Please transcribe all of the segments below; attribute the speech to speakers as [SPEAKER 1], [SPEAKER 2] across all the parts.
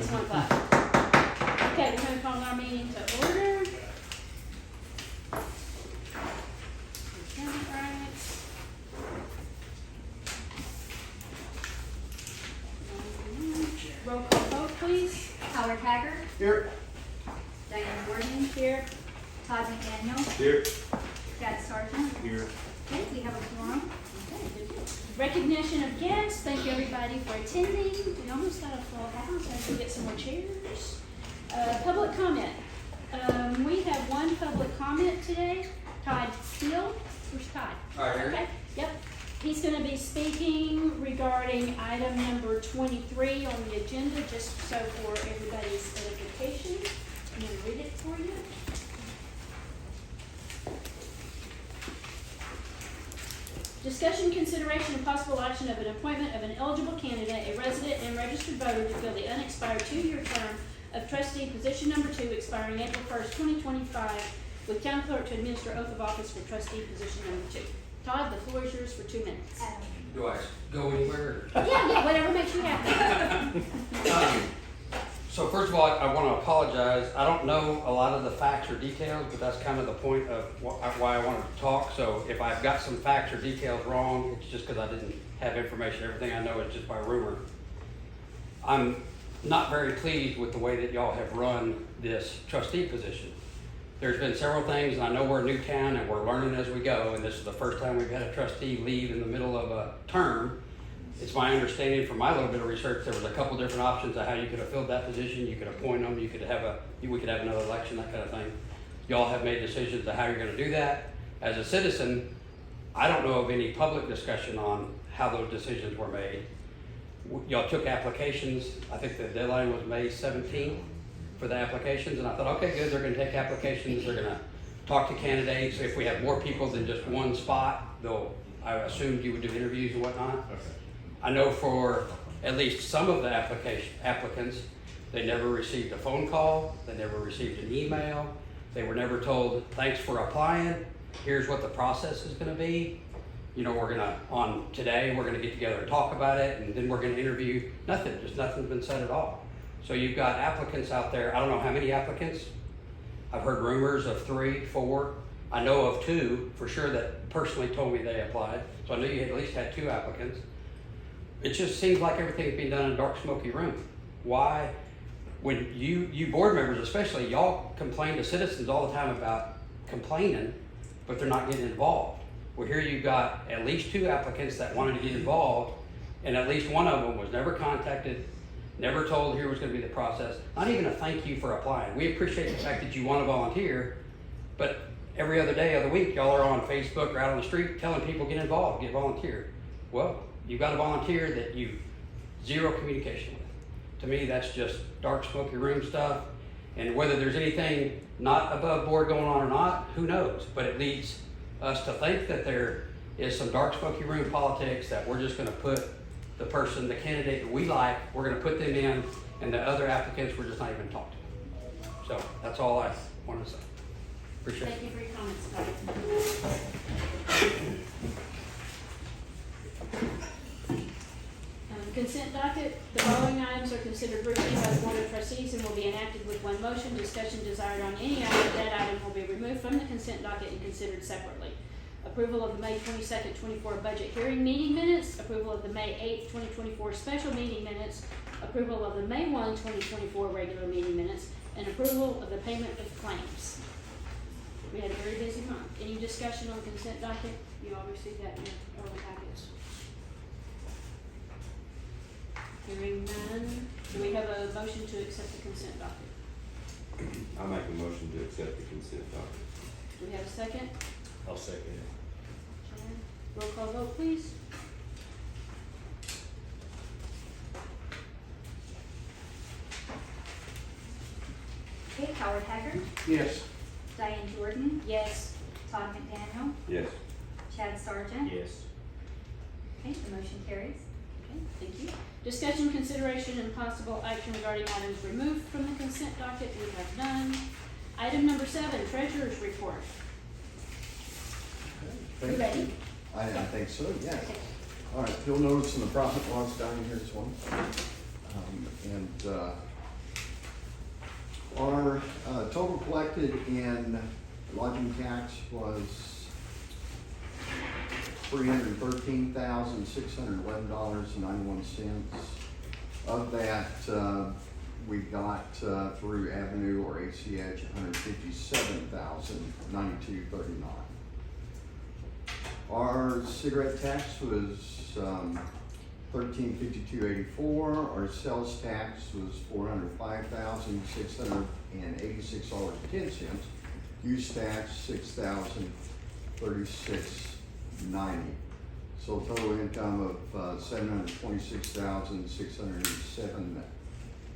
[SPEAKER 1] It's 1 o'clock. Okay, we're gonna call our meeting to order. Roll call vote, please.
[SPEAKER 2] Howard Haggard,
[SPEAKER 3] Here.
[SPEAKER 2] Diane Gordon,
[SPEAKER 1] Here.
[SPEAKER 2] Todd McDaniel,
[SPEAKER 3] Here.
[SPEAKER 2] Chad Sargent.
[SPEAKER 3] Here.
[SPEAKER 2] Okay, we have a quorum.
[SPEAKER 1] Okay, good deal. Recognition of guests. Thank you everybody for attending. We almost got a full house. I have to get some more chairs. Public comment. We have one public comment today. Todd Steele. Where's Todd?
[SPEAKER 3] Right here.
[SPEAKER 1] Okay, yep. He's gonna be speaking regarding item number 23 on the agenda, just so for everybody's edification. I'm gonna read it for you. Discussion, consideration, and possible action of an appointment of an eligible candidate, a resident and registered voter to fill the unexpired 2-year term of trustee, position number 2, expiring April 1st, 2025, with town clerk to administer oath of office for trustee, position number 2. Todd, the floor is yours for 2 minutes.
[SPEAKER 3] Do I go anywhere?
[SPEAKER 1] Yeah, whatever makes you happy.
[SPEAKER 3] So first of all, I want to apologize. I don't know a lot of the facts or details, but that's kind of the point of why I wanted to talk. So if I've got some facts or details wrong, it's just because I didn't have information. Everything I know is just by rumor. I'm not very pleased with the way that y'all have run this trustee position. There's been several things, and I know we're a new town and we're learning as we go, and this is the first time we've had a trustee leave in the middle of a term. It's my understanding from my little bit of research, there was a couple different options of how you could have filled that position. You could appoint them, we could have another election, that kind of thing. Y'all have made decisions of how you're gonna do that. As a citizen, I don't know of any public discussion on how those decisions were made. Y'all took applications, I think the deadline was May 17th for the applications, and I thought, okay, good, they're gonna take applications, they're gonna talk to candidates. If we have more people than just one spot, I assumed you would do interviews and whatnot.
[SPEAKER 4] Okay.
[SPEAKER 3] I know for at least some of the applicants, they never received a phone call, they never received an email, they were never told, thanks for applying, here's what the process is gonna be. You know, we're gonna get together and talk about it, and then we're gonna interview. Nothing, just nothing's been said at all. So you've got applicants out there, I don't know how many applicants. I've heard rumors of 3, 4. I know of 2 for sure that personally told me they applied. So I know you at least had 2 applicants. It just seems like everything's being done in a dark, smoky room. Why, when you board members especially, y'all complain to citizens all the time about complaining, but they're not getting involved. Well, here you've got at least 2 applicants that wanted to get involved, and at least one of them was never contacted, never told here was gonna be the process, not even a thank you for applying. We appreciate the fact that you wanna volunteer, but every other day of the week, y'all are on Facebook or out on the street telling people get involved, get volunteer. Well, you've got a volunteer that you zero communication with. To me, that's just dark, smoky room stuff. And whether there's anything not above board going on or not, who knows? But it leads us to think that there is some dark, smoky room politics, that we're just gonna put the candidate that we like, we're gonna put them in, and the other applicants, we're just not even talking to. So that's all I want to say. Appreciate it.
[SPEAKER 1] Thank you for your comments, Todd. Consent docket. The following items are considered routine by the Board of Trustees and will be enacted with one motion. Discussion desired on any item, that item will be removed from the consent docket and considered separately. Approval of the May 22nd, 24 budget hearing meeting minutes, approval of the May 8th, 2024 special meeting minutes, approval of the May 1, 2024 regular meeting minutes, and approval of the payment of claims. We had a very busy month. Any discussion on the consent docket? You all received that in your early packets. Hearing none, do we have a motion to accept the consent docket?
[SPEAKER 4] I'll make a motion to accept the consent docket.
[SPEAKER 1] Do we have a second?
[SPEAKER 4] I'll second it.
[SPEAKER 1] Sharon? Roll call vote, please.
[SPEAKER 2] Okay, Howard Haggard,
[SPEAKER 3] Yes.
[SPEAKER 2] Diane Jordan,
[SPEAKER 1] Yes.
[SPEAKER 2] Todd McDaniel,
[SPEAKER 4] Yes.
[SPEAKER 2] Chad Sargent.
[SPEAKER 4] Yes.
[SPEAKER 2] Okay, the motion carries.
[SPEAKER 1] Okay, thank you. Discussion, consideration, and possible action regarding items removed from the consent docket. We have none. Item number 7, treasurer's report. You ready?
[SPEAKER 5] I think so, yes. All right, you'll notice in the profit and loss down here this one. Our total collected in lodging tax was $313,611.91. Of that, we got through Avenue or ACH $157,092.39. Our cigarette tax was $1352.84. Our sales tax was $405,686.10. Use tax $6,036.90. So total income of $726,687.75.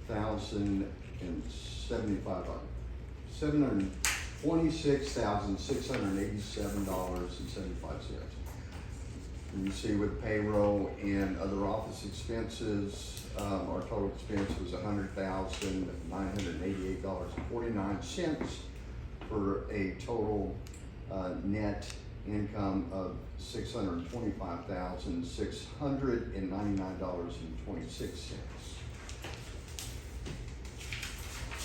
[SPEAKER 5] $726,687.75. And you see with payroll and other office expenses, our total expense was $100,988.49 for a total net income of $625,699.26.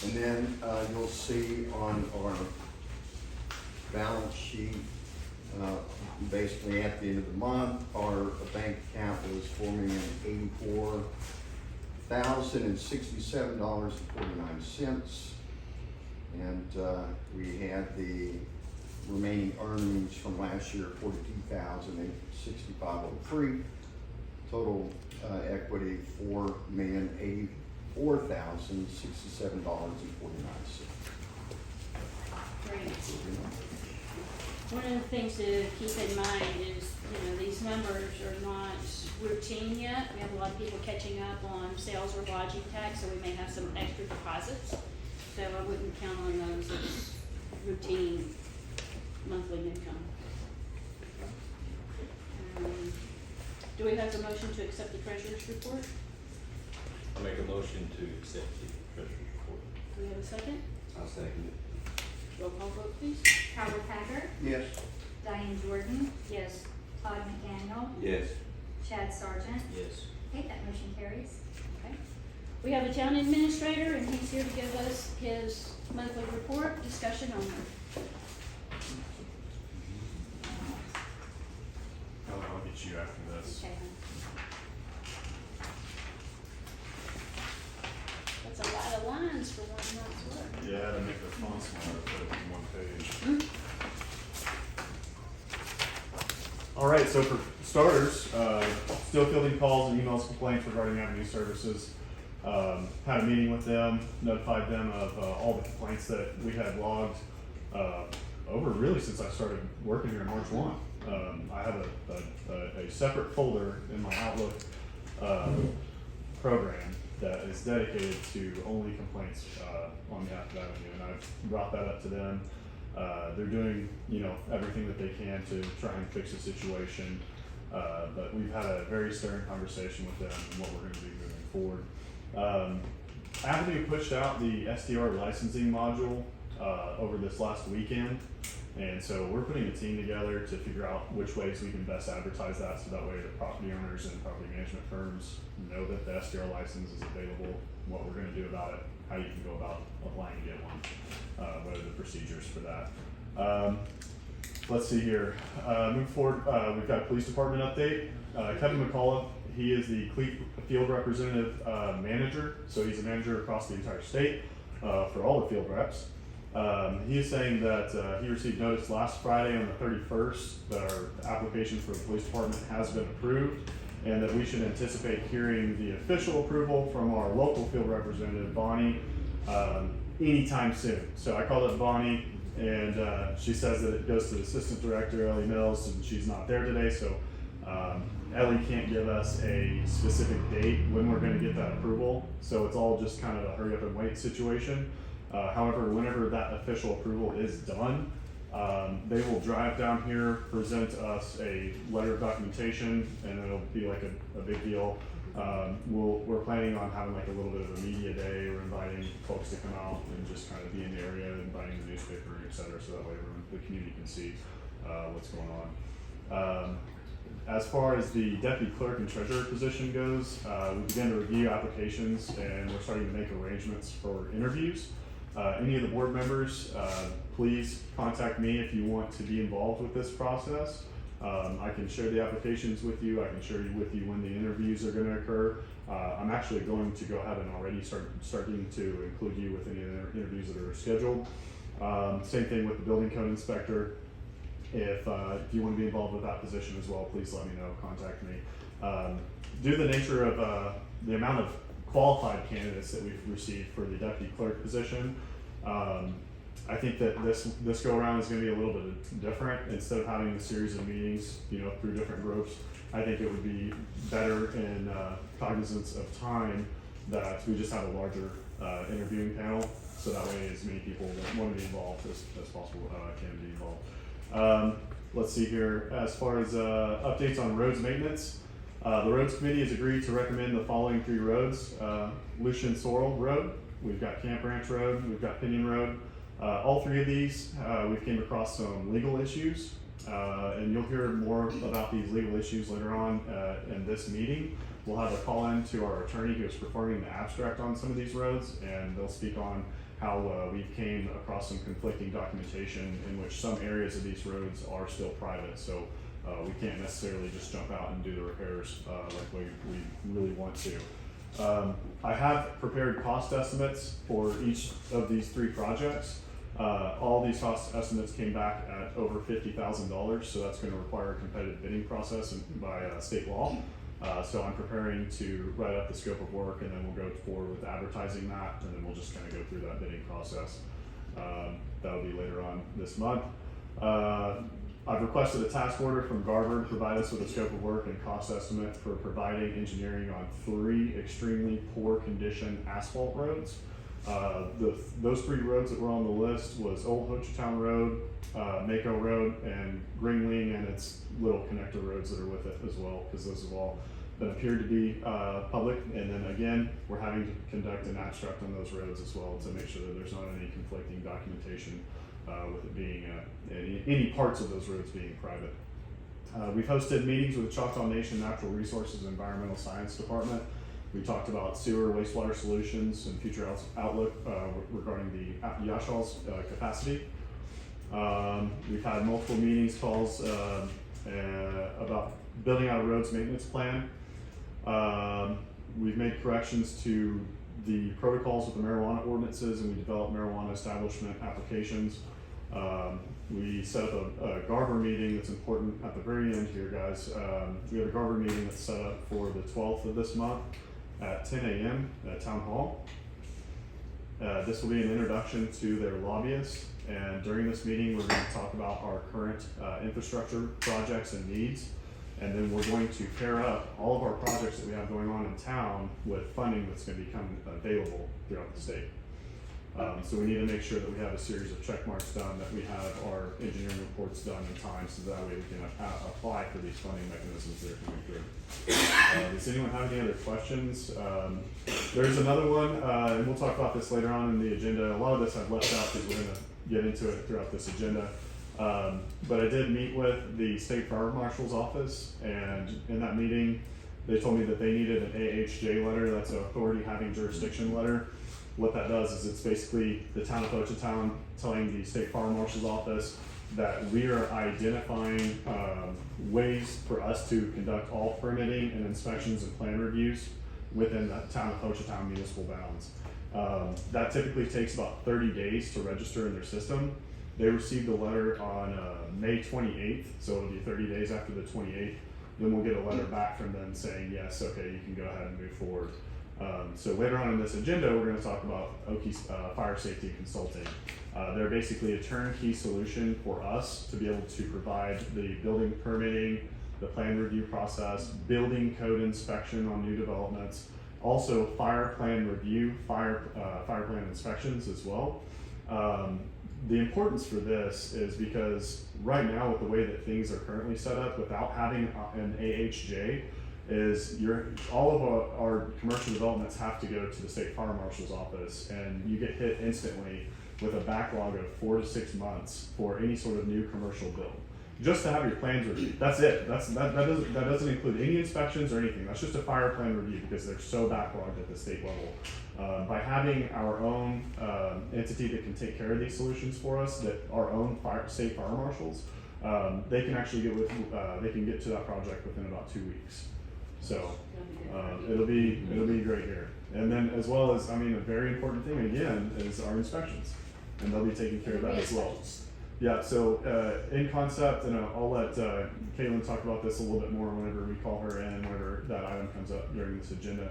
[SPEAKER 5] And then you'll see on our balance sheet, basically at the end of the month, our bank account was $4,084,067.49. And we had the remaining earnings from last year, $42,865.03. Total equity, $4,084,067.49.
[SPEAKER 1] Great. One of the things to keep in mind is, these numbers are not routine yet. We have a lot of people catching up on sales or lodging tax, so we may have some extra deposits. So I wouldn't count on those as routine monthly income. Do we have a motion to accept the treasurer's report?
[SPEAKER 6] I'll make a motion to accept the treasurer's report.
[SPEAKER 1] Do we have a second?
[SPEAKER 4] I'll second it.
[SPEAKER 1] Roll call vote, please.
[SPEAKER 2] Howard Haggard,
[SPEAKER 5] Yes.
[SPEAKER 2] Diane Jordan,
[SPEAKER 1] Yes.
[SPEAKER 2] Todd McDaniel,
[SPEAKER 4] Yes.
[SPEAKER 2] Chad Sargent.
[SPEAKER 6] Yes.
[SPEAKER 2] Okay, that motion carries.
[SPEAKER 1] Okay. We have a town administrator, and he's here to give us his monthly report, discussion only.
[SPEAKER 7] I'll get you after this.
[SPEAKER 1] Okay. That's a lot of lines for one month's work.
[SPEAKER 7] Yeah, to make the font smaller, put it in one page. All right, so for starters, still fielding calls and emails, complaints regarding Avenue Services. Had a meeting with them, notified them of all the complaints that we had logged over really since I started working here in March 1. I have a separate folder in my Outlook program that is dedicated to only complaints on behalf of Avenue, and I've brought that up to them. They're doing, everything that they can to try and fix the situation, but we've had a very stern conversation with them and what we're going to be moving forward. Avenue pushed out the SDR licensing module over this last weekend, and so we're putting a team together to figure out which ways we can best advertise that, so that way the property owners and property management firms know that the SDR license is available, what we're going to do about it, how you can go about applying to get one, what are the procedures for that. Let's see here. Moving forward, we've got a police department update. Kevin McCullough, he is the field representative manager, so he's a manager across the entire state for all the field reps. He is saying that he received notice last Friday on the 31st that our application for the police department has been approved, and that we should anticipate hearing the official approval from our local field representative, Bonnie, anytime soon. So I called up Bonnie, and she says that it goes to the assistant director, Ellie Mills, and she's not there today, so Ellie can't give us a specific date when we're going to get that approval, so it's all just kind of a hurry up and wait situation. However, whenever that official approval is done, they will drive down here, present us a letter of documentation, and it'll be like a big deal. We're planning on having like a little bit of a media day. We're inviting folks to come out and just kind of be in the area, inviting the newspaper, et cetera, so that way the community can see what's going on. As far as the deputy clerk and treasurer position goes, we began to review applications, and we're starting to make arrangements for interviews. Any of the board members, please contact me if you want to be involved with this process. I can share the applications with you. I can share with you when the interviews are going to occur. I'm actually going to go ahead and already starting to include you with any of the interviews that are scheduled. Same thing with the building code inspector. If you want to be involved with that position as well, please let me know. Contact me. Due to the nature of the amount of qualified candidates that we've received for the deputy clerk position, I think that this go around is going to be a little bit different. Instead of having a series of meetings, through different groups, I think it would be better in cognizance of time that we just have a larger interviewing panel, so that way as many people that want to be involved as possible can be involved. Let's see here. As far as updates on roads maintenance, the roads committee has agreed to recommend the following 3 roads: Lucian Sorrel Road, we've got Camp Ranch Road, we've got Pinion Road. All 3 of these, we've came across some legal issues, and you'll hear more about these legal issues later on in this meeting. We'll have a call in to our attorney who is performing the abstract on some of these roads, and they'll speak on how we came across some conflicting documentation in which some areas of these roads are still private. So we can't necessarily just jump out and do the repairs like we really want to. I have prepared cost estimates for each of these 3 projects. All these cost estimates came back at over $50,000, so that's going to require a competitive bidding process by state law. So I'm preparing to write up the scope of work, and then we'll go forward with advertising that, and then we'll just kind of go through that bidding process. That'll be later on this month. I've requested a task order from Garver to provide us with a scope of work and cost estimate for providing engineering on 3 extremely poor condition asphalt roads. Those 3 roads that were on the list was Old Hochatown Road, Mako Road, and Greenwing and its little connector roads that are with it as well, because those have all been appeared to be public. And then again, we're having to conduct an abstract on those roads as well to make sure that there's not any conflicting documentation with it being any parts of those roads being private. We've hosted meetings with the Choctaw Nation Natural Resources and Environmental Science Department. We talked about sewer wastewater solutions and future outlook regarding the Yashall's capacity. We've had multiple meetings, calls about building out a roads maintenance plan. We've made corrections to the protocols with the marijuana ordinances, and we developed marijuana establishment applications. We set up a Garver meeting that's important at the very end here, guys. We have a Garver meeting that's set up for the 12th of this month at 10 a.m. at Town Hall. This will be an introduction to their lobbyists, and during this meeting we're going to talk about our current infrastructure projects and needs, and then we're going to pair up all of our projects that we have going on in town with funding that's going to become available throughout the state. So we need to make sure that we have a series of check marks done, that we have our engineering reports done in time, so that way we can apply for these funding mechanisms that are coming through. Does anyone have any other questions? There's another one, and we'll talk about this later on in the agenda. A lot of this I've left out because we're going to get into it throughout this agenda. But I did meet with the State Fire Marshal's office, and in that meeting, they told me that they needed an AHJ letter. That's an authority having jurisdiction letter. What that does is it's basically the town of Hochatown telling the State Fire Marshal's office that we are identifying ways for us to conduct all permitting and inspections and plan reviews within the town of Hochatown municipal bounds. That typically takes about 30 days to register in their system. They received a letter on May 28th, so it'll be 30 days after the 28th. Then we'll get a letter back from them saying, yes, okay, you can go ahead and move forward. So later on in this agenda, we're going to talk about Oki's Fire Safety Consulting. They're basically a turnkey solution for us to be able to provide the building permitting, the plan review process, building code inspection on new developments, also fire plan review, fire plan inspections as well. The importance for this is because right now, with the way that things are currently set up, without having an AHJ, is all of our commercial developments have to go to the State Fire Marshal's office, and you get hit instantly with a backlog of 4 to 6 months for any sort of new commercial build. just to have your plans reviewed. That's it. That doesn't include any inspections or anything. That's just a fire plan review because they're so backlogged at the state level. By having our own entity that can take care of these solutions for us, that our own state fire marshals, they can actually get to that project within about 2 weeks. So it'll be great here. And then as well as, I mean, a very important thing again is our inspections, and they'll be taking care of that as well. Yeah, so in concept, and I'll let Caitlin talk about this a little bit more whenever we call her in, whenever that item comes up during this agenda,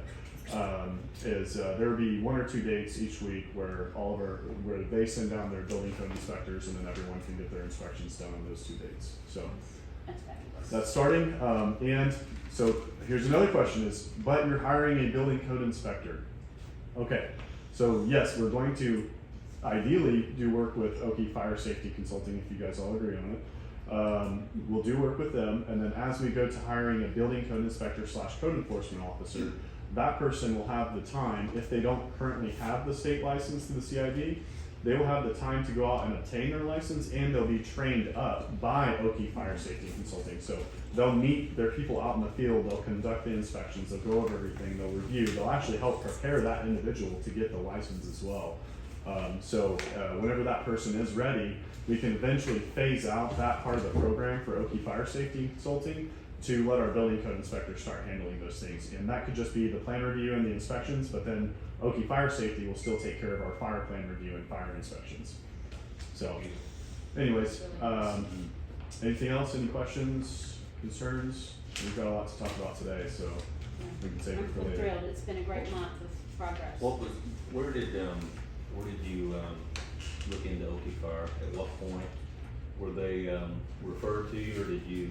[SPEAKER 7] there will be 1 or 2 dates each week where where they send down their building code inspectors, and then everyone can get their inspections done on those 2 dates. So
[SPEAKER 1] That's fabulous.
[SPEAKER 7] that's starting, and so here's another question is, but you're hiring a building code inspector. Okay, so yes, we're going to ideally do work with Oki Fire Safety Consulting if you guys all agree on it. We'll do work with them, and then as we go to hiring a building code inspector / code enforcement officer, that person will have the time, if they don't currently have the state license to the CID, they will have the time to go out and obtain their license, and they'll be trained up by Oki Fire Safety Consulting. So they'll meet their people out in the field, they'll conduct the inspections, they'll go over everything, they'll review, they'll actually help prepare that individual to get the license as well. Whenever that person is ready, we can eventually phase out that part of the program for Oki Fire Safety Consulting to let our building code inspectors start handling those things. And that could just be the plan review and the inspections, but then Oki Fire Safety will still take care of our fire plan review and fire inspections. So anyways, anything else, any questions, concerns? We've got a lot to talk about today, so we can save it for
[SPEAKER 1] I'm
[SPEAKER 7] later.
[SPEAKER 1] thrilled. It's been a great month of progress.
[SPEAKER 6] Where did you, look into Oki Fire? At what point were they, referred to you, or did you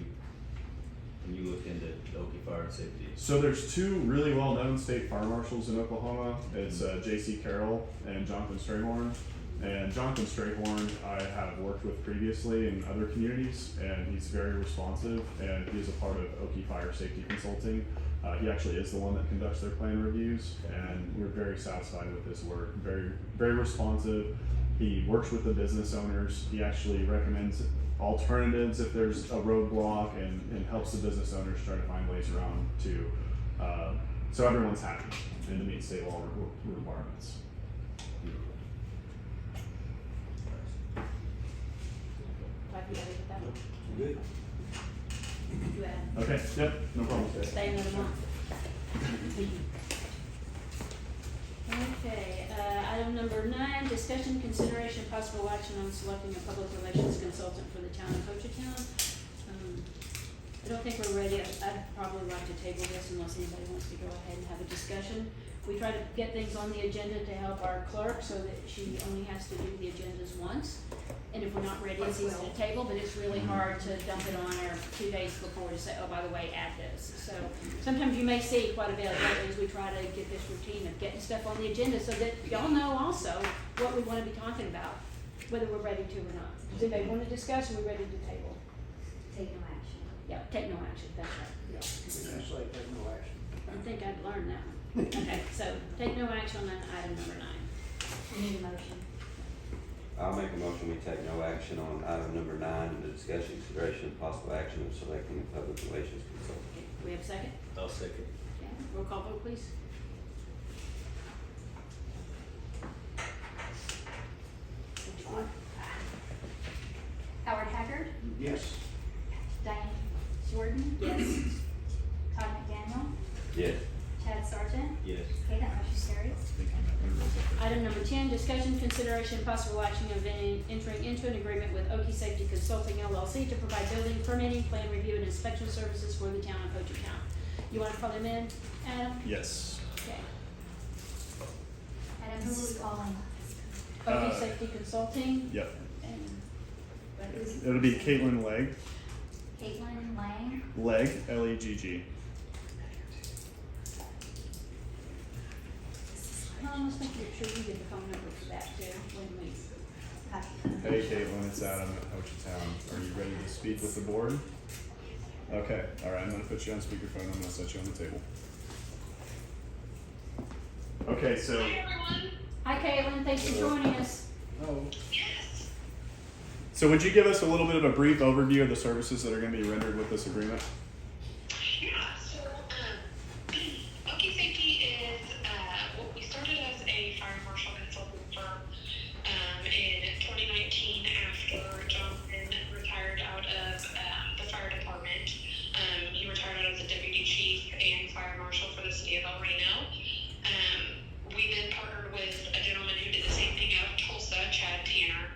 [SPEAKER 6] look into Oki Fire and Safety?
[SPEAKER 7] So there's 2 really well-known state fire marshals in Oklahoma. It's J.C. Carroll and Jonathan Strayhorn. And Jonathan Strayhorn I have worked with previously in other communities, and he's very responsive, and he is a part of Oki Fire Safety Consulting. He actually is the one that conducts their plan reviews, and we're very satisfied with his work. Very, very responsive. He works with the business owners. He actually recommends alternatives if there's a roadblock, and helps the business owners try to find ways around to, so everyone's happy and to meet state law requirements.
[SPEAKER 1] Talk you ready with that one?
[SPEAKER 4] Good.
[SPEAKER 1] You add.
[SPEAKER 7] Okay, yep, no problem.
[SPEAKER 1] Stay another month. Okay, item number 9, discussion, consideration, possible action on selecting a public relations consultant for the town of Hochatown. I don't think we're ready. I'd probably like to table this unless anybody wants to go ahead and have a discussion. We try to get things on the agenda to help our clerk so that she only has to do the agendas once. And if we're not ready, it's easy to table, but it's really hard to dump it on her 2 days before to say, oh, by the way, add this. So sometimes you may see quite a bit of that as we try to get this routine of getting stuff on the agenda so that y'all know also what we want to be talking about, whether we're ready to or not. Does anybody want to discuss, or are we ready to table?
[SPEAKER 2] Take no action.
[SPEAKER 1] Yeah, take no action, that's right.
[SPEAKER 8] Yeah, that's like take no action.
[SPEAKER 1] I think I'd learned that one. Okay, so take no action on item number 9.
[SPEAKER 2] We need a motion.
[SPEAKER 4] I'll make a motion, we take no action on item number 9, the discussion, consideration, and possible action of selecting a public relations consultant.
[SPEAKER 1] Okay, we have a second?
[SPEAKER 6] I'll second.
[SPEAKER 1] Okay, roll call vote, please.
[SPEAKER 2] Howard Haggard,
[SPEAKER 8] Yes.
[SPEAKER 2] Diane Jordan,
[SPEAKER 1] Yes.
[SPEAKER 2] Todd McDaniel,
[SPEAKER 4] Yes.
[SPEAKER 2] Chad Sargent.
[SPEAKER 6] Yes.
[SPEAKER 2] Okay, that motion carries.
[SPEAKER 1] Item number 10, discussion, consideration, possible action of entering into an agreement with Oki Safety Consulting LLC to provide building permitting, plan review, and inspection services for the town of Hochatown. You want to call him in, Adam?
[SPEAKER 7] Yes.
[SPEAKER 1] Okay.
[SPEAKER 2] Adam, who are we calling?
[SPEAKER 1] Oki Safety Consulting,
[SPEAKER 7] Yep.
[SPEAKER 1] and what is
[SPEAKER 7] It'll be Caitlin Legg.
[SPEAKER 2] Caitlin Lang.
[SPEAKER 7] Legg, Legg.
[SPEAKER 1] let's make sure we get the phone number for that too, when we.
[SPEAKER 7] Hey Caitlin, it's Adam at Hochatown. Are you ready to speak with the board? Okay, alright, I'm gonna put you on speakerphone, I'm gonna set you on the table. Okay, so,
[SPEAKER 1] Hi Caitlin, thanks for joining us.
[SPEAKER 8] Oh,
[SPEAKER 7] So would you give us a little bit of a brief overview of the services that are going to be rendered with this agreement?
[SPEAKER 9] Yeah, so Okie Safety is what we started as a fire marshal consulting firm in 2019 after Jonathan retired out of the fire department. He retired out as a deputy chief and fire marshal for the city of El Reno. We then partnered with a gentleman who did the same thing out of Tulsa, Chad Tanner,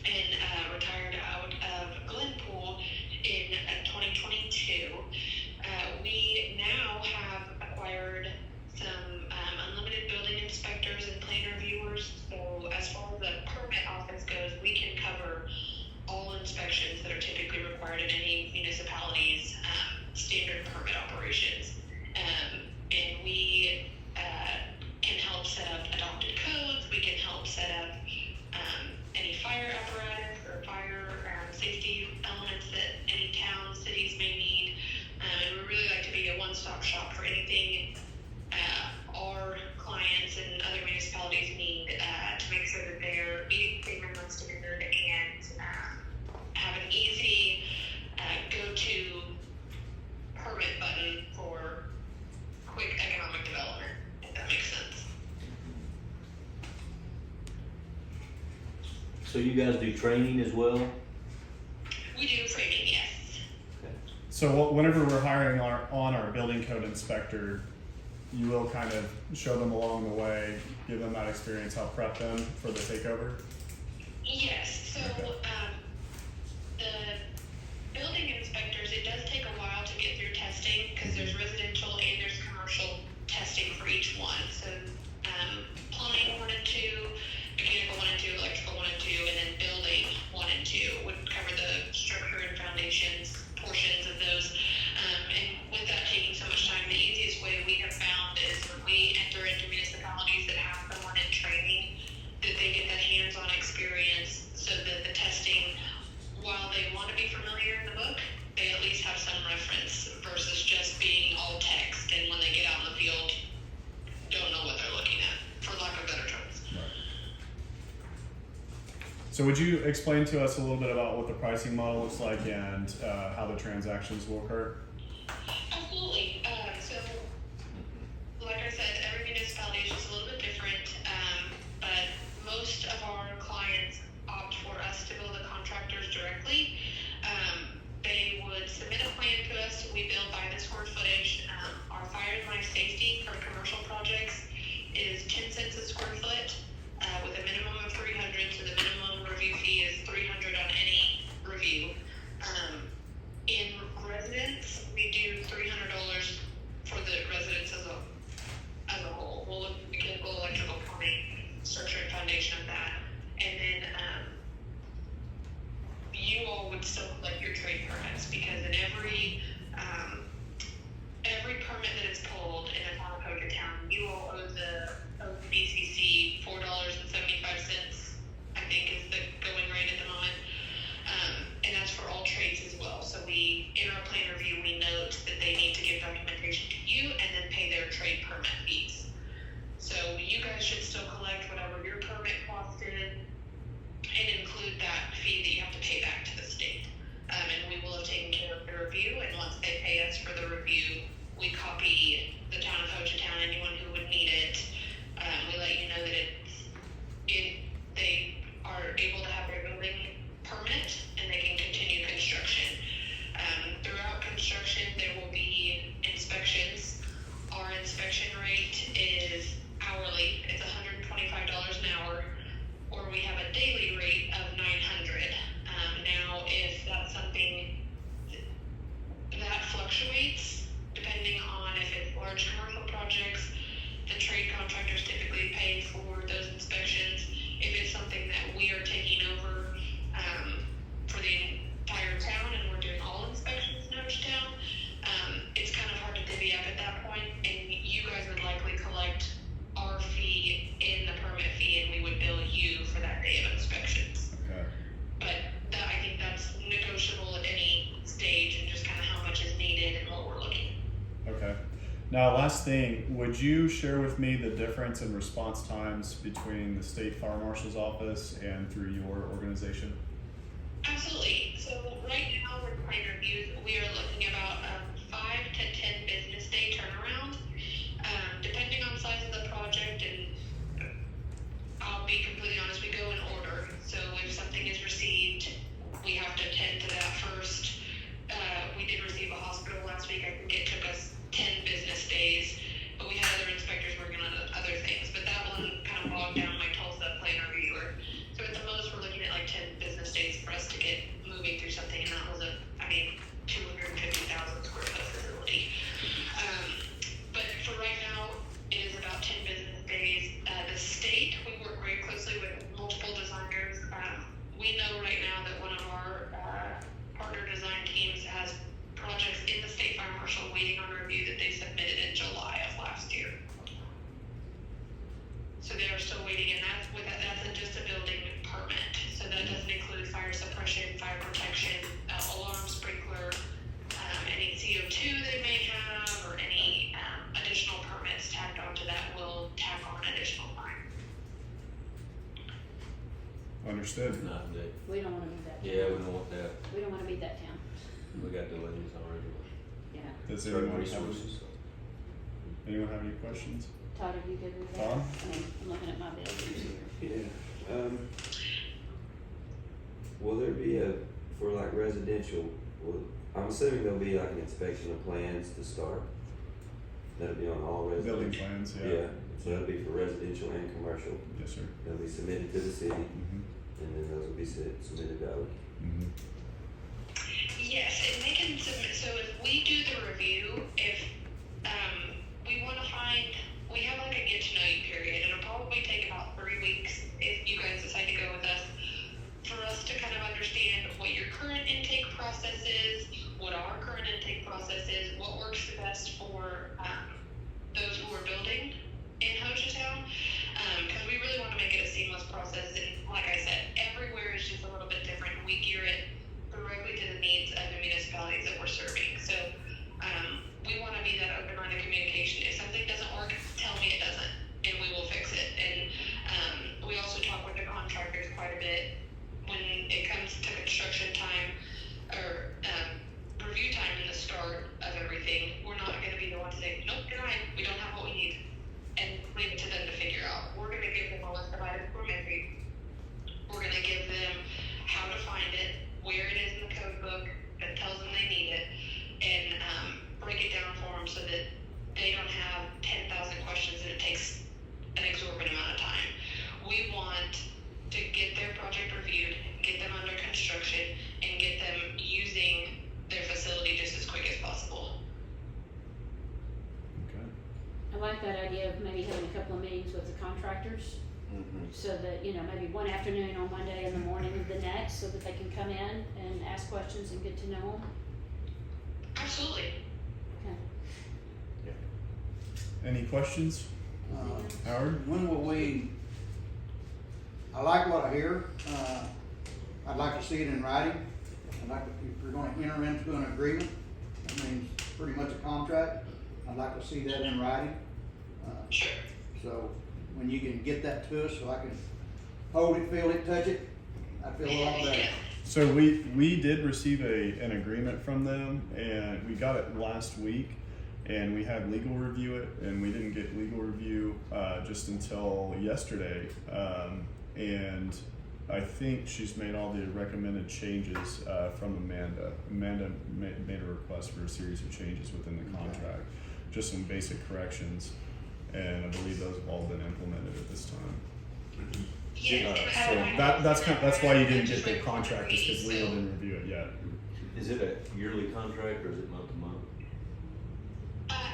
[SPEAKER 9] and retired out of Glenpool in 2022. We now have acquired some unlimited building inspectors and plan reviewers. So as far as the permit office goes, we can cover all inspections that are typically required in any municipality's standard permit operations. And we can help set up adopted codes. We can help set up any fire apparatus or fire safety elements that any towns, cities may need. And we really like to be a one-stop shop for anything our clients and other municipalities need to make sure that they're meeting state minimum standard and have an easy go-to permit button for quick economic development, if that makes sense.
[SPEAKER 6] So you guys do training as well?
[SPEAKER 9] We do training, yes.
[SPEAKER 7] So whenever we're hiring on our building code inspector, you will kind of show them along the way, give them that experience, help prep them for the takeover?
[SPEAKER 9] Yes, so the building inspectors, it does take a while to get through testing because there's residential and there's commercial testing for each one. So plumbing 1 and 2, mechanical 1 and 2, electrical 1 and 2, and then building 1 and 2 would cover the structure and foundations portions of those. And with that taking so much time, the easiest way we have found is when we enter into municipalities that have someone in training, that they get that hands-on experience so that the testing, while they want to be familiar in the book, they at least have some reference versus just being all text and when they get out in the field, don't know what they're looking at, for lack of better terms.
[SPEAKER 7] So would you explain to us a little bit about what the pricing model looks like and how the transactions will occur?
[SPEAKER 9] Absolutely. So, like I said, every municipality is just a little bit different, but most of our clients opt for us to bill the contractors directly. They would submit a plan to us. We bill by the square footage. Our fire and life safety for commercial projects is 10 cents a square foot with a minimum of 300. So the minimum review fee is 300 on any review. In residence, we do $300 for the residents as a whole. We'll look at mechanical, electrical, plumbing, structure and foundation of that. And then you all would still collect your trade permits because in every permit that is pulled in the town of Hochatown, you all owe the BCC $4.75, I think is the going rate at the moment. And that's for all trades as well. So in our plan review, we note that they need to give documentation to you and then pay their trade permit fees. So you guys should still collect whatever your permit cost is and include that fee that you have to pay back to the state. And we will have taken care of the review, and once they pay us for the review, we copy the town of Hochatown, anyone who would need it. We let you know that they are able to have their building permit and they can continue construction. Throughout construction, there will be inspections. Our inspection rate is hourly. It's $125 an hour, or we have a daily rate of $900. Now, if that's something that fluctuates depending on if it's large commercial projects, the trade contractors typically pay for those inspections. If it's something that we are taking over for the entire town and we're doing all inspections in Hochatown, it's kind of hard to divvy up at that point, and you guys would likely collect our fee in the permit fee and we would bill you for that day of inspections.
[SPEAKER 7] Okay.
[SPEAKER 9] But I think that's negotiable at any stage and just kind of how much is needed and what we're looking at.
[SPEAKER 7] Okay. Now, last thing, would you share with me the difference in response times between the state fire marshal's office and through your organization?
[SPEAKER 9] Absolutely. So right now with plan reviews, we are looking about 5 to 10 business day turnaround, depending on size of the project. And I'll be completely honest, we go in order. So if something is received, we have to attend to that first. We did receive a hospital last week. I think it took us 10 business days, but we had other inspectors working on other things. But that one kind of bogged down my Tulsa plan reviewer. So at the most, we're looking at like 10 business days for us to get moving through something, and that was 250,000 square foot facility. But for right now, it is about 10 business days. The state, we work very closely with multiple designers. We know right now that one of our partner design teams has projects in the state fire marshal waiting on review that they submitted in July of last year. So they are still waiting, and that's just a building permit. So that doesn't include fire suppression, fire protection, alarm sprinkler, any CO2 they may have, or any additional permits tacked onto that will tack on additional time.
[SPEAKER 5] Understood.
[SPEAKER 6] Not that,
[SPEAKER 1] We don't wanna be that town.
[SPEAKER 6] yeah, we don't want that,
[SPEAKER 1] We don't wanna be that town,
[SPEAKER 6] we got delays already.
[SPEAKER 1] yeah.
[SPEAKER 5] Does
[SPEAKER 6] Certain
[SPEAKER 5] anyone have,
[SPEAKER 6] resources.
[SPEAKER 5] anyone have any questions?
[SPEAKER 1] Todd, are you good with that?
[SPEAKER 5] Tom?
[SPEAKER 1] I'm looking at my buildings here.
[SPEAKER 4] Yeah, will there be for like residential, I'm assuming there'll be like an inspection of plans to start? That'll be on all
[SPEAKER 5] Building
[SPEAKER 4] residential?
[SPEAKER 5] plans, yeah.
[SPEAKER 4] Yeah, so that'll be for residential and commercial.
[SPEAKER 5] Yes, sir.
[SPEAKER 4] They'll be submitted to the city,
[SPEAKER 5] Mm-hmm.
[SPEAKER 4] and then those will be submitted out.
[SPEAKER 5] Mm-hmm.
[SPEAKER 9] Yes, and they can submit, so if we do the review, if, we wanna find, we have like a get to know you period, it'll probably take about 3 weeks if you guys decide to go with us, for us to kind of understand what your current intake process is, what our current intake process is, what works the best for, those who are building in Hochatown, because we really wanna make it a seamless process, and like I said, everywhere is just a little bit different, we gear it directly to the needs of the municipalities that we're serving. So we want to be that open line of communication. If something doesn't work, tell me it doesn't, and we will fix it. And we also talk with the contractors quite a bit when it comes to construction time or review time in the start of everything. We're not going to be the ones to say, nope, denied, we don't have what we need, and leave it to them to figure out. We're going to give them a list of items we're missing. We're going to give them how to find it, where it is in the code book that tells them they need it, and break it down for them so that they don't have 10,000 questions and it takes an exorbitant amount of time. We want to get their project reviewed, get them under construction, and get them using their facility just as quick as possible.
[SPEAKER 5] Okay.
[SPEAKER 1] I like that idea of maybe having a couple of meetings with the contractors, so that, maybe one afternoon on one day and the morning of the next, so that they can come in and ask questions and get to know them.
[SPEAKER 9] Absolutely.
[SPEAKER 1] Okay.
[SPEAKER 5] Any questions? Howard?
[SPEAKER 8] When will we, I like what I hear, I'd like to see it in writing. I'd like, if we're gonna enter into an agreement, that means pretty much a contract, I'd like to see that in writing.
[SPEAKER 9] Sure.
[SPEAKER 8] So when you can get that to us, so I can hold it, feel it, touch it, I feel a lot better.
[SPEAKER 5] So we did receive an agreement from them, and we got it last week, and we had legal review it, and we didn't get legal review just until yesterday. And I think she's made all the recommended changes from Amanda. Amanda made a request for a series of changes within the contract, just some basic corrections, and I believe those have all been implemented at this time.
[SPEAKER 9] Yeah,
[SPEAKER 5] That's why you didn't get the contract, is because legal didn't review it yet.
[SPEAKER 6] Is it a yearly contract or is it month to month?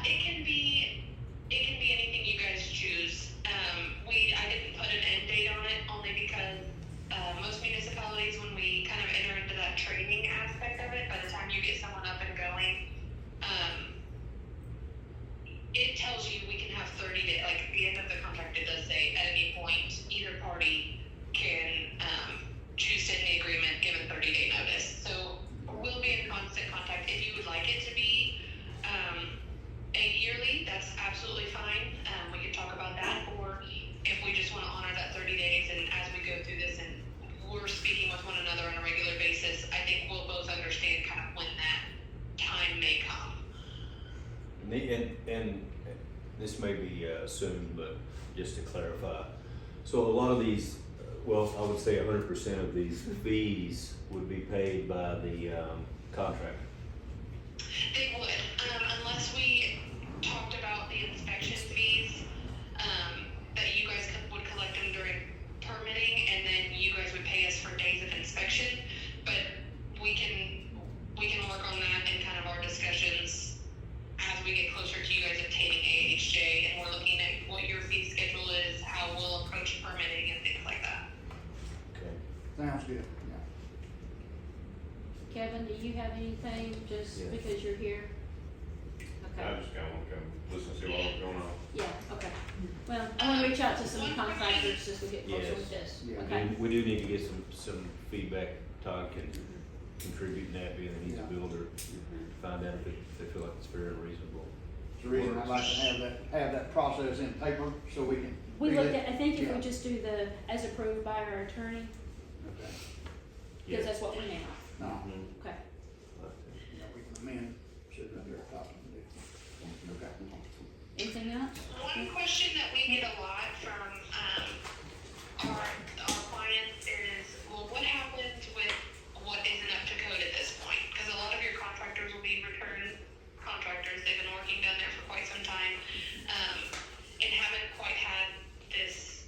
[SPEAKER 9] It can be anything you guys choose. I didn't put an end date on it only because most municipalities, when we kind of enter into that training aspect of it, by the time you get someone up and going, it tells you we can have 30 days, like at the end of the contract it does say at any point either party can choose to end the agreement given 30-day notice. So we'll be in constant contact. If you would like it to be
[SPEAKER 6] this may be assumed, but just to clarify. So a lot of these, well, I would say 100% of these fees would be paid by the contractor.
[SPEAKER 9] They would, unless we talked about the inspection fees, that you guys would collect them during permitting, and then you guys would pay us for days of inspection. But we can work on that in kind of our discussions as we get closer to you guys obtaining AHJ, and we're looking at what your fee schedule is, how we'll approach permitting and things like that.
[SPEAKER 6] Okay.
[SPEAKER 8] Sounds good, yeah.
[SPEAKER 1] Kevin, do you have anything, just
[SPEAKER 6] Yeah.
[SPEAKER 1] because you're here?
[SPEAKER 10] I
[SPEAKER 1] Okay,
[SPEAKER 10] just kinda wanna come listen, see what's going on.
[SPEAKER 1] yeah, okay. Well, I wanna reach out to some contractors as we get closer
[SPEAKER 6] Yes.
[SPEAKER 1] with this,
[SPEAKER 8] Yeah.
[SPEAKER 1] okay?
[SPEAKER 6] We do need to get some feedback. Todd can contribute in that, being that he's a builder, find out if they feel like it's fair and reasonable.
[SPEAKER 8] It's the reason I'd like to have that process in paper, so we can.
[SPEAKER 1] We
[SPEAKER 8] read
[SPEAKER 1] looked
[SPEAKER 8] it.
[SPEAKER 1] at, I think if
[SPEAKER 8] Yeah.
[SPEAKER 1] we just do the, as approved by our attorney,
[SPEAKER 8] Okay.
[SPEAKER 1] because that's what we now,
[SPEAKER 8] No,
[SPEAKER 6] Mhm.
[SPEAKER 1] okay?
[SPEAKER 8] yeah, we can amend, sit right there, top of it. Okay.
[SPEAKER 1] Anything else?
[SPEAKER 9] One question that we get a lot from our clients is, well, what happens with what isn't up to code at this point? Because a lot of your contractors will be return contractors. They've been working down there for quite some time, and haven't quite had this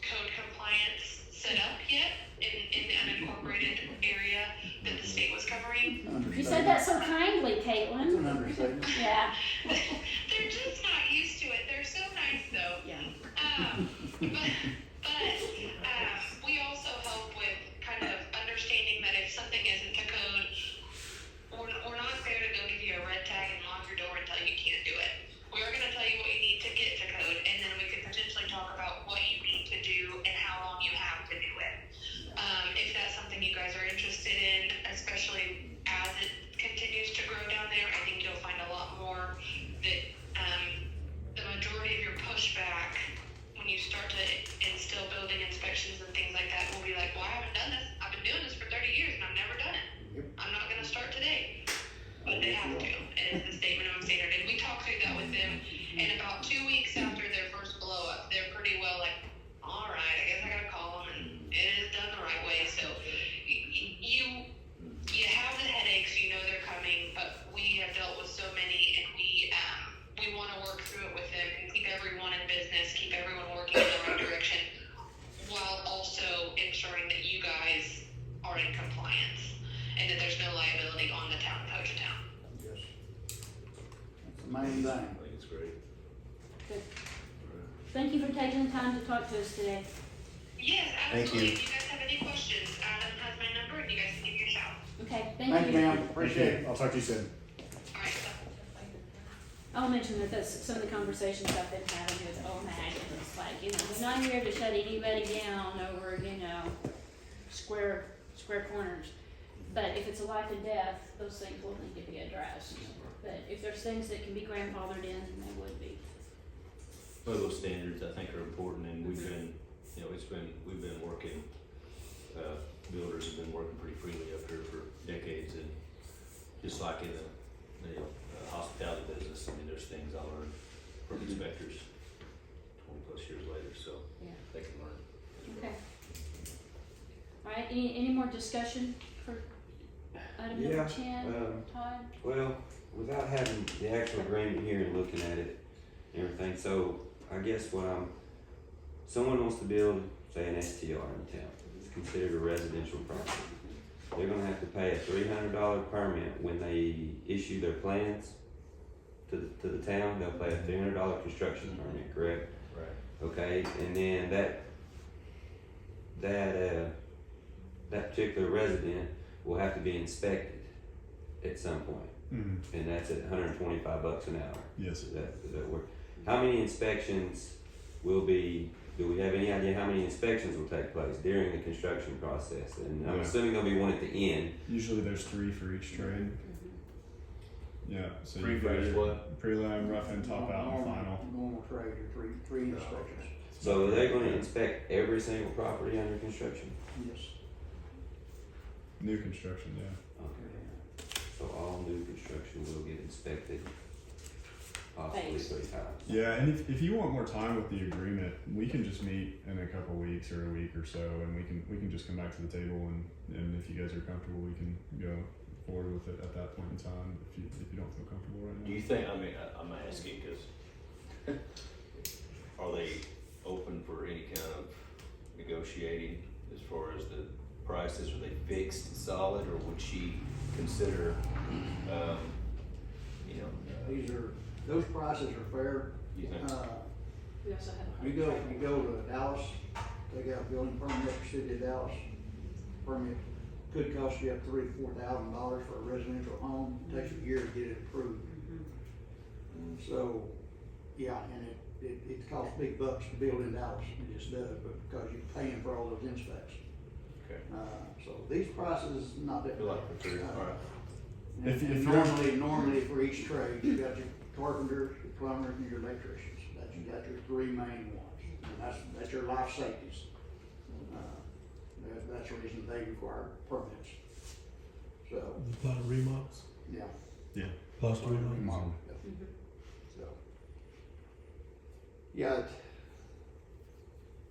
[SPEAKER 9] code compliance set up yet in the unincorporated area that the state was covering.
[SPEAKER 1] You said that so kindly,
[SPEAKER 8] It's an
[SPEAKER 1] Caitlin.
[SPEAKER 8] understatement.
[SPEAKER 1] Yeah.
[SPEAKER 9] They're just not used to it. They're so nice though.
[SPEAKER 1] Yeah.
[SPEAKER 9] But we also help with kind of understanding that if something isn't to code, we're not there to go give you a red tag and lock your door and tell you you can't do it. We are going to tell you what you need to get to code, and then we could potentially talk about what you need to do and how long you have to do it. If that's something you guys are interested in, especially as it continues to grow down there, I think you'll find a lot more that the majority of your pushback when you start to instill building inspections and things like that will be like, well, I haven't done this. I've been doing this for 30 years and I've never done it.
[SPEAKER 8] Yep.
[SPEAKER 9] I'm not going to start today. But they have to. It is the state minimum standard. And we talked through that with them. And about 2 weeks after their first blow up, they're pretty well like, all right, I guess I got to call them, and it is done the right way. So you have the headaches, you know they're coming, but we have dealt with so many, and we want to work through it with them and keep everyone in business, keep everyone working in the right direction, while also ensuring that you guys are in compliance and that there's no liability on the town of Hochatown.
[SPEAKER 8] Yes. That's the main
[SPEAKER 6] I
[SPEAKER 8] thing.
[SPEAKER 6] think it's great.
[SPEAKER 1] Good. Thank you for taking the time to talk to us today.
[SPEAKER 9] Yes,
[SPEAKER 6] Thank
[SPEAKER 9] absolutely.
[SPEAKER 6] you.
[SPEAKER 9] If you guys have any questions, Adam has my number, and you guys can give me a shout.
[SPEAKER 1] Okay,
[SPEAKER 8] Thank you, ma'am, appreciate it.
[SPEAKER 7] I'll talk to you soon.
[SPEAKER 9] All right.
[SPEAKER 1] I'll mention that that's some of the conversations I've been having with OMAG, and it's like, we're not here to shut anybody down over, square corners. But if it's a life and death, those things will need to be addressed. But if there's things that can be grandfathered in, then they would be.
[SPEAKER 6] Well, those standards I think are important, and we've been, we've been working, builders have been working pretty freely up here for decades, and just like in the hospitality business, I mean, there's things I learned from inspectors 20+ years later, so
[SPEAKER 1] Yeah.
[SPEAKER 6] they can learn as well.
[SPEAKER 1] Okay. All right, any more discussion for item number
[SPEAKER 4] Yeah,
[SPEAKER 1] 10, Todd?
[SPEAKER 4] Well, without having the actual agreement here and looking at it and everything, so I guess someone wants to build, say, an STR in town. It's considered a residential property. They're gonna have to pay a $300 permit when they issue their plans to the town. They'll pay a $300 construction permit, correct?
[SPEAKER 6] Right.
[SPEAKER 4] Okay, and then that particular resident will have to be inspected at some point,
[SPEAKER 5] Mhm.
[SPEAKER 4] and that's at $125 an hour.
[SPEAKER 5] Yes.
[SPEAKER 4] Does that work? How many inspections do we have any idea how many inspections will take place during the construction process? And I'm
[SPEAKER 5] Yeah.
[SPEAKER 4] assuming there'll be one at the end.
[SPEAKER 5] Usually there's 3 for each trade. Yeah, so
[SPEAKER 6] Three
[SPEAKER 5] you've
[SPEAKER 6] for
[SPEAKER 5] got
[SPEAKER 6] each
[SPEAKER 5] your
[SPEAKER 6] what?
[SPEAKER 5] prelim, rough end, top out, and final.
[SPEAKER 8] Normal trade, or three inspections.
[SPEAKER 4] So are they gonna inspect every single property under construction?
[SPEAKER 8] Yes.
[SPEAKER 5] New construction, yeah.
[SPEAKER 4] Okay. So all new construction will get inspected. possibly
[SPEAKER 1] phase.
[SPEAKER 4] 3 times.
[SPEAKER 5] Yeah, and if you want more time with the agreement, we can just meet in a couple weeks or a week or so, and we can just come back to the table, and if you guys are comfortable, we can go forward with it at that point in time. If you don't feel comfortable right now.
[SPEAKER 6] Do you think, I mean, I'm asking because are they open for any kind of negotiating as far as the prices? Are they fixed, solid, or would she consider,
[SPEAKER 8] Those prices are fair.
[SPEAKER 6] you think?
[SPEAKER 1] We also have.
[SPEAKER 8] You go to Dallas, they got a building permit for city of Dallas. Permit could cost you up to $3,000-4,000 for a residential home. It takes a year to get it approved. So, yeah, and it costs big bucks to build in Dallas. It just does, but because you're paying for all those inspects.
[SPEAKER 6] Okay.
[SPEAKER 8] So these prices, not that.
[SPEAKER 6] Feel like the truth, alright.
[SPEAKER 5] If
[SPEAKER 8] And
[SPEAKER 5] you're-
[SPEAKER 8] normally for each trade, you got your carpenters, your plumbers, and your electricians. You got your 3 main ones, and that's your life safeties. That's the reason they require permits. So,
[SPEAKER 11] A lot of remodels,
[SPEAKER 8] yeah.
[SPEAKER 5] Yeah.
[SPEAKER 11] plus remodels.
[SPEAKER 8] So, yeah,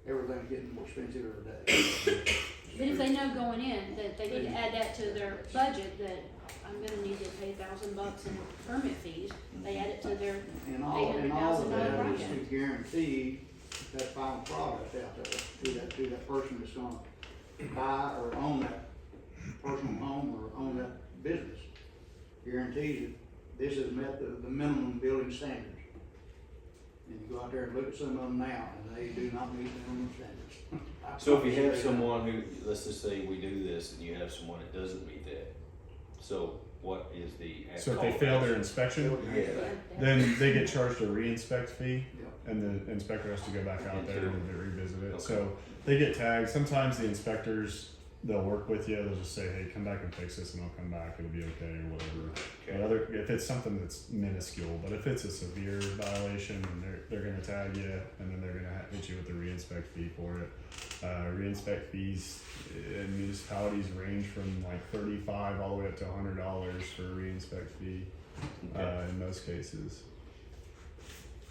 [SPEAKER 8] everything's getting more expensive every day.
[SPEAKER 1] But if they know going in that they need to add that to their budget, that I'm gonna need to pay $1,000 in permit fees, they add it to their
[SPEAKER 8] And all of that
[SPEAKER 1] $800,000
[SPEAKER 8] is to
[SPEAKER 1] project.
[SPEAKER 8] guarantee that final product out there to that person that's gonna buy or own that personal home or own that business. Guarantees that this has met the minimum building standards. And you go out there and look at some of them now, and they do not meet minimum standards.
[SPEAKER 6] So if you have someone who, let's just say we do this and you have someone that doesn't meet that, so what is the?
[SPEAKER 5] So if they fail their inspection,
[SPEAKER 6] Yeah.
[SPEAKER 5] then they get charged a re-inspect fee,
[SPEAKER 8] Yep.
[SPEAKER 5] and the inspector has to go back out there and revisit it.
[SPEAKER 6] Okay.
[SPEAKER 5] So they get tagged. Sometimes the inspectors, they'll work with you. They'll just say, "Hey, come back and fix this, and I'll come back. It'll be okay," or whatever. But if it's something that's minuscule, but if it's a severe violation, and they're gonna tag you, and then they're gonna hit you with a re-inspect fee for it. Re-inspect fees in municipalities range from like $35 all the way up to $100 for a re-inspect fee in most cases.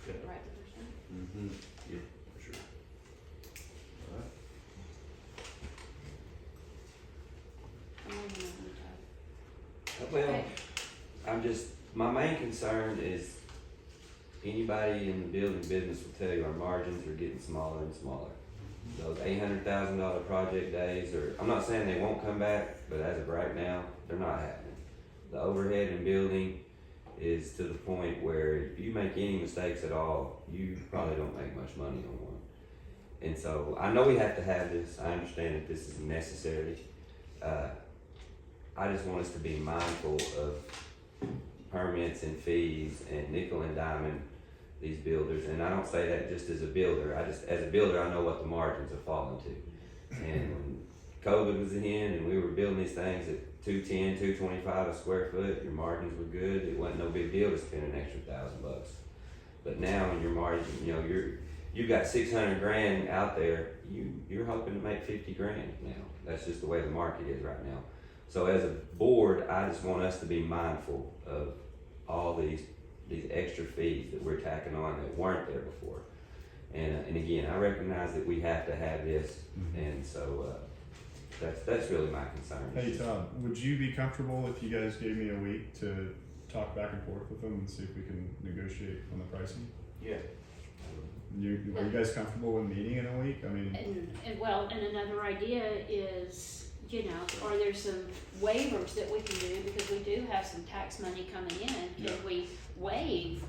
[SPEAKER 1] Right the first time.
[SPEAKER 6] Mm-hmm, yeah, for sure. Alright.
[SPEAKER 1] I'm not gonna retire.
[SPEAKER 4] Well, my main concern is anybody in the building business will tell you our margins are getting smaller and smaller. Those $800,000 project days I'm not saying they won't come back, but as of right now, they're not happening. The overhead in building is to the point where if you make any mistakes at all, you probably don't make much money on one. And so I know we have to have this. I understand that this is necessary. I just want us to be mindful of permits and fees and nickel and diamond these builders. And I don't say that just as a builder. As a builder, I know what the margins have fallen to. And when COVID was in and we were building these things at $210, $225 a square foot, your margins were good. It wasn't no big deal to spend an extra $1,000. But now in your margin, you've got 600 grand out there, you're hoping to make 50 grand now. That's just the way the market is right now. So as a board, I just want us to be mindful of all these extra fees that we're tacking on that weren't there before. And again, I recognize that we have to have this, and so that's really my concern.
[SPEAKER 5] Hey Todd, would you be comfortable if you guys gave me a week to talk back and forth with them and see if we can negotiate on the pricing?
[SPEAKER 6] Yeah.
[SPEAKER 5] Are you guys comfortable with meeting in a week? I mean,
[SPEAKER 1] And another idea is, are there some waivers that we can do, because we do have some tax money coming in?
[SPEAKER 5] Yeah.
[SPEAKER 1] Can we waive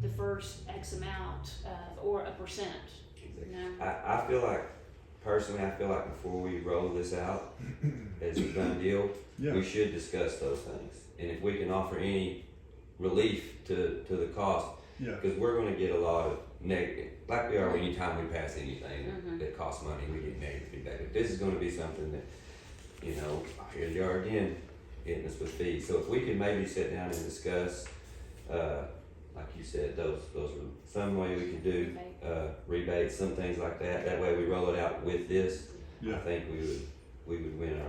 [SPEAKER 1] the first X amount, or a percent?
[SPEAKER 4] I feel like, personally, before we roll this out as a done deal,
[SPEAKER 5] yeah,
[SPEAKER 4] we should discuss those things. And if we can offer any relief to the cost,
[SPEAKER 5] yeah,
[SPEAKER 4] because we're gonna get a lot of negative, like we are anytime we pass anything that costs money, we get negative feedback. If this is gonna be something that, here you are again, hitting us with fees. So if we could maybe sit down and discuss, like you said, those are some way we could do, rebates, some things like that. That way we roll it out with this.
[SPEAKER 5] yeah.
[SPEAKER 4] I think we would win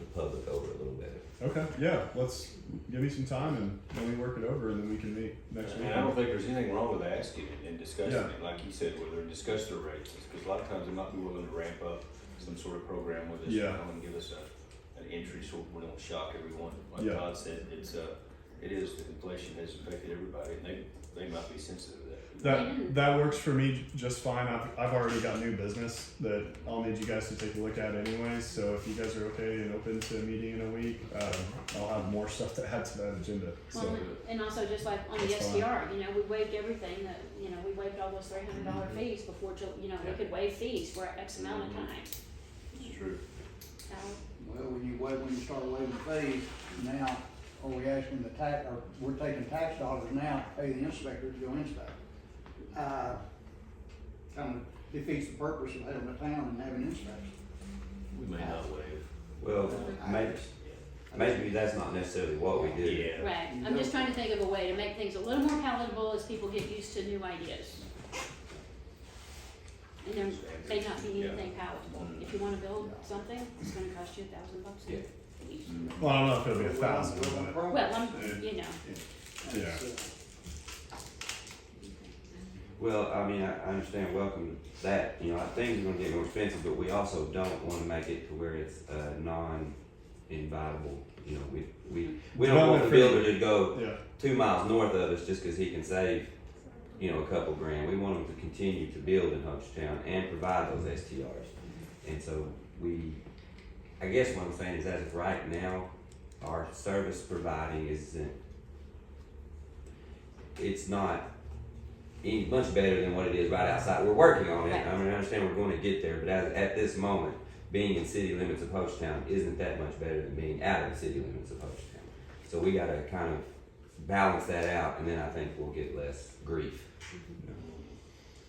[SPEAKER 4] the public over a little bit.
[SPEAKER 5] Okay, yeah, let's, give me some time and let me work it over and then we can meet next week.
[SPEAKER 6] And I don't think there's anything wrong with asking it and discussing
[SPEAKER 5] Yeah.
[SPEAKER 6] it, like you said, whether they discuss their rates, because a lot of times they might be willing to ramp up some sort of program with us, you
[SPEAKER 5] Yeah.
[SPEAKER 6] know, and give us an entry so we don't shock everyone. Like
[SPEAKER 5] Yeah.
[SPEAKER 6] Todd said, it is, the inflation has affected everybody, and they might be sensitive to that.
[SPEAKER 5] That works for me just fine. I've already got new business that I'll need you guys to take a look at anyways. So if you guys are okay and open to a meeting in a week, I'll have more stuff to add to that agenda. So
[SPEAKER 1] Well, and also just like on the
[SPEAKER 5] That's
[SPEAKER 1] STR, you know, we waived everything that, you know, we waived all those $300 fees before, you know, we could waive fees for X amount of time.
[SPEAKER 6] It's true.
[SPEAKER 1] So,
[SPEAKER 8] Well, when you start waiving fees, now, are we asking or we're taking tax dollars now to pay the inspector to go inspect? Kind of defeats the purpose of having a town and having inspection.
[SPEAKER 6] We may not waive.
[SPEAKER 4] Well, maybe that's not necessarily what we do.
[SPEAKER 6] Yeah.
[SPEAKER 1] right, I'm just trying to think of a way to make things a little more palatable as people get used to new ideas. And there may not be anything palatable. If you wanna build something, it's gonna cost you $1,000
[SPEAKER 4] Yeah.
[SPEAKER 1] at least.
[SPEAKER 5] well, I don't know if it'll be 1,000, but
[SPEAKER 1] Well, you know,
[SPEAKER 5] yeah.
[SPEAKER 4] Well, I mean, I understand, welcome to that, you know, things are gonna get more expensive, but we also don't wanna make it to where it's, non-inviolable. You know, we don't want the builder to go
[SPEAKER 5] Yeah.
[SPEAKER 4] 2 miles north of us just cause he can save, you know, a couple grand. We want him to continue to build in Hochatown and provide those STRs. And so I guess what I'm saying is as of right now, our service providing it's not any much better than what it is right outside. We're working on it.
[SPEAKER 1] Right.
[SPEAKER 4] I mean, I understand we're going to get there, but at this moment, being in city limits of Hochatown isn't that much better than being out of the city limits of Hochatown. So we got to kind of balance that out, and then I think we'll get less grief.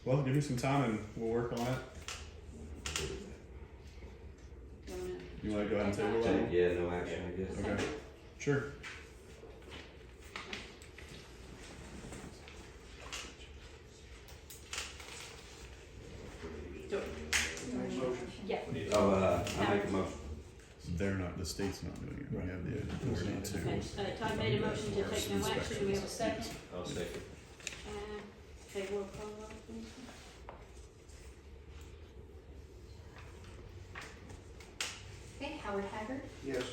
[SPEAKER 5] Well, give me some time and we'll work on it. You wanna go ahead and table that?
[SPEAKER 4] Yeah, no action, I guess.
[SPEAKER 5] Okay, sure.
[SPEAKER 1] yeah.
[SPEAKER 4] Oh, I make a motion.
[SPEAKER 5] They're not, the state's not doing it. We have the authority to.
[SPEAKER 1] Okay, Todd made a motion to take no action. Do we have a second?
[SPEAKER 6] I'll second.
[SPEAKER 1] Okay, roll call vote, please.
[SPEAKER 2] Okay, Howard Haggard,
[SPEAKER 8] Yes.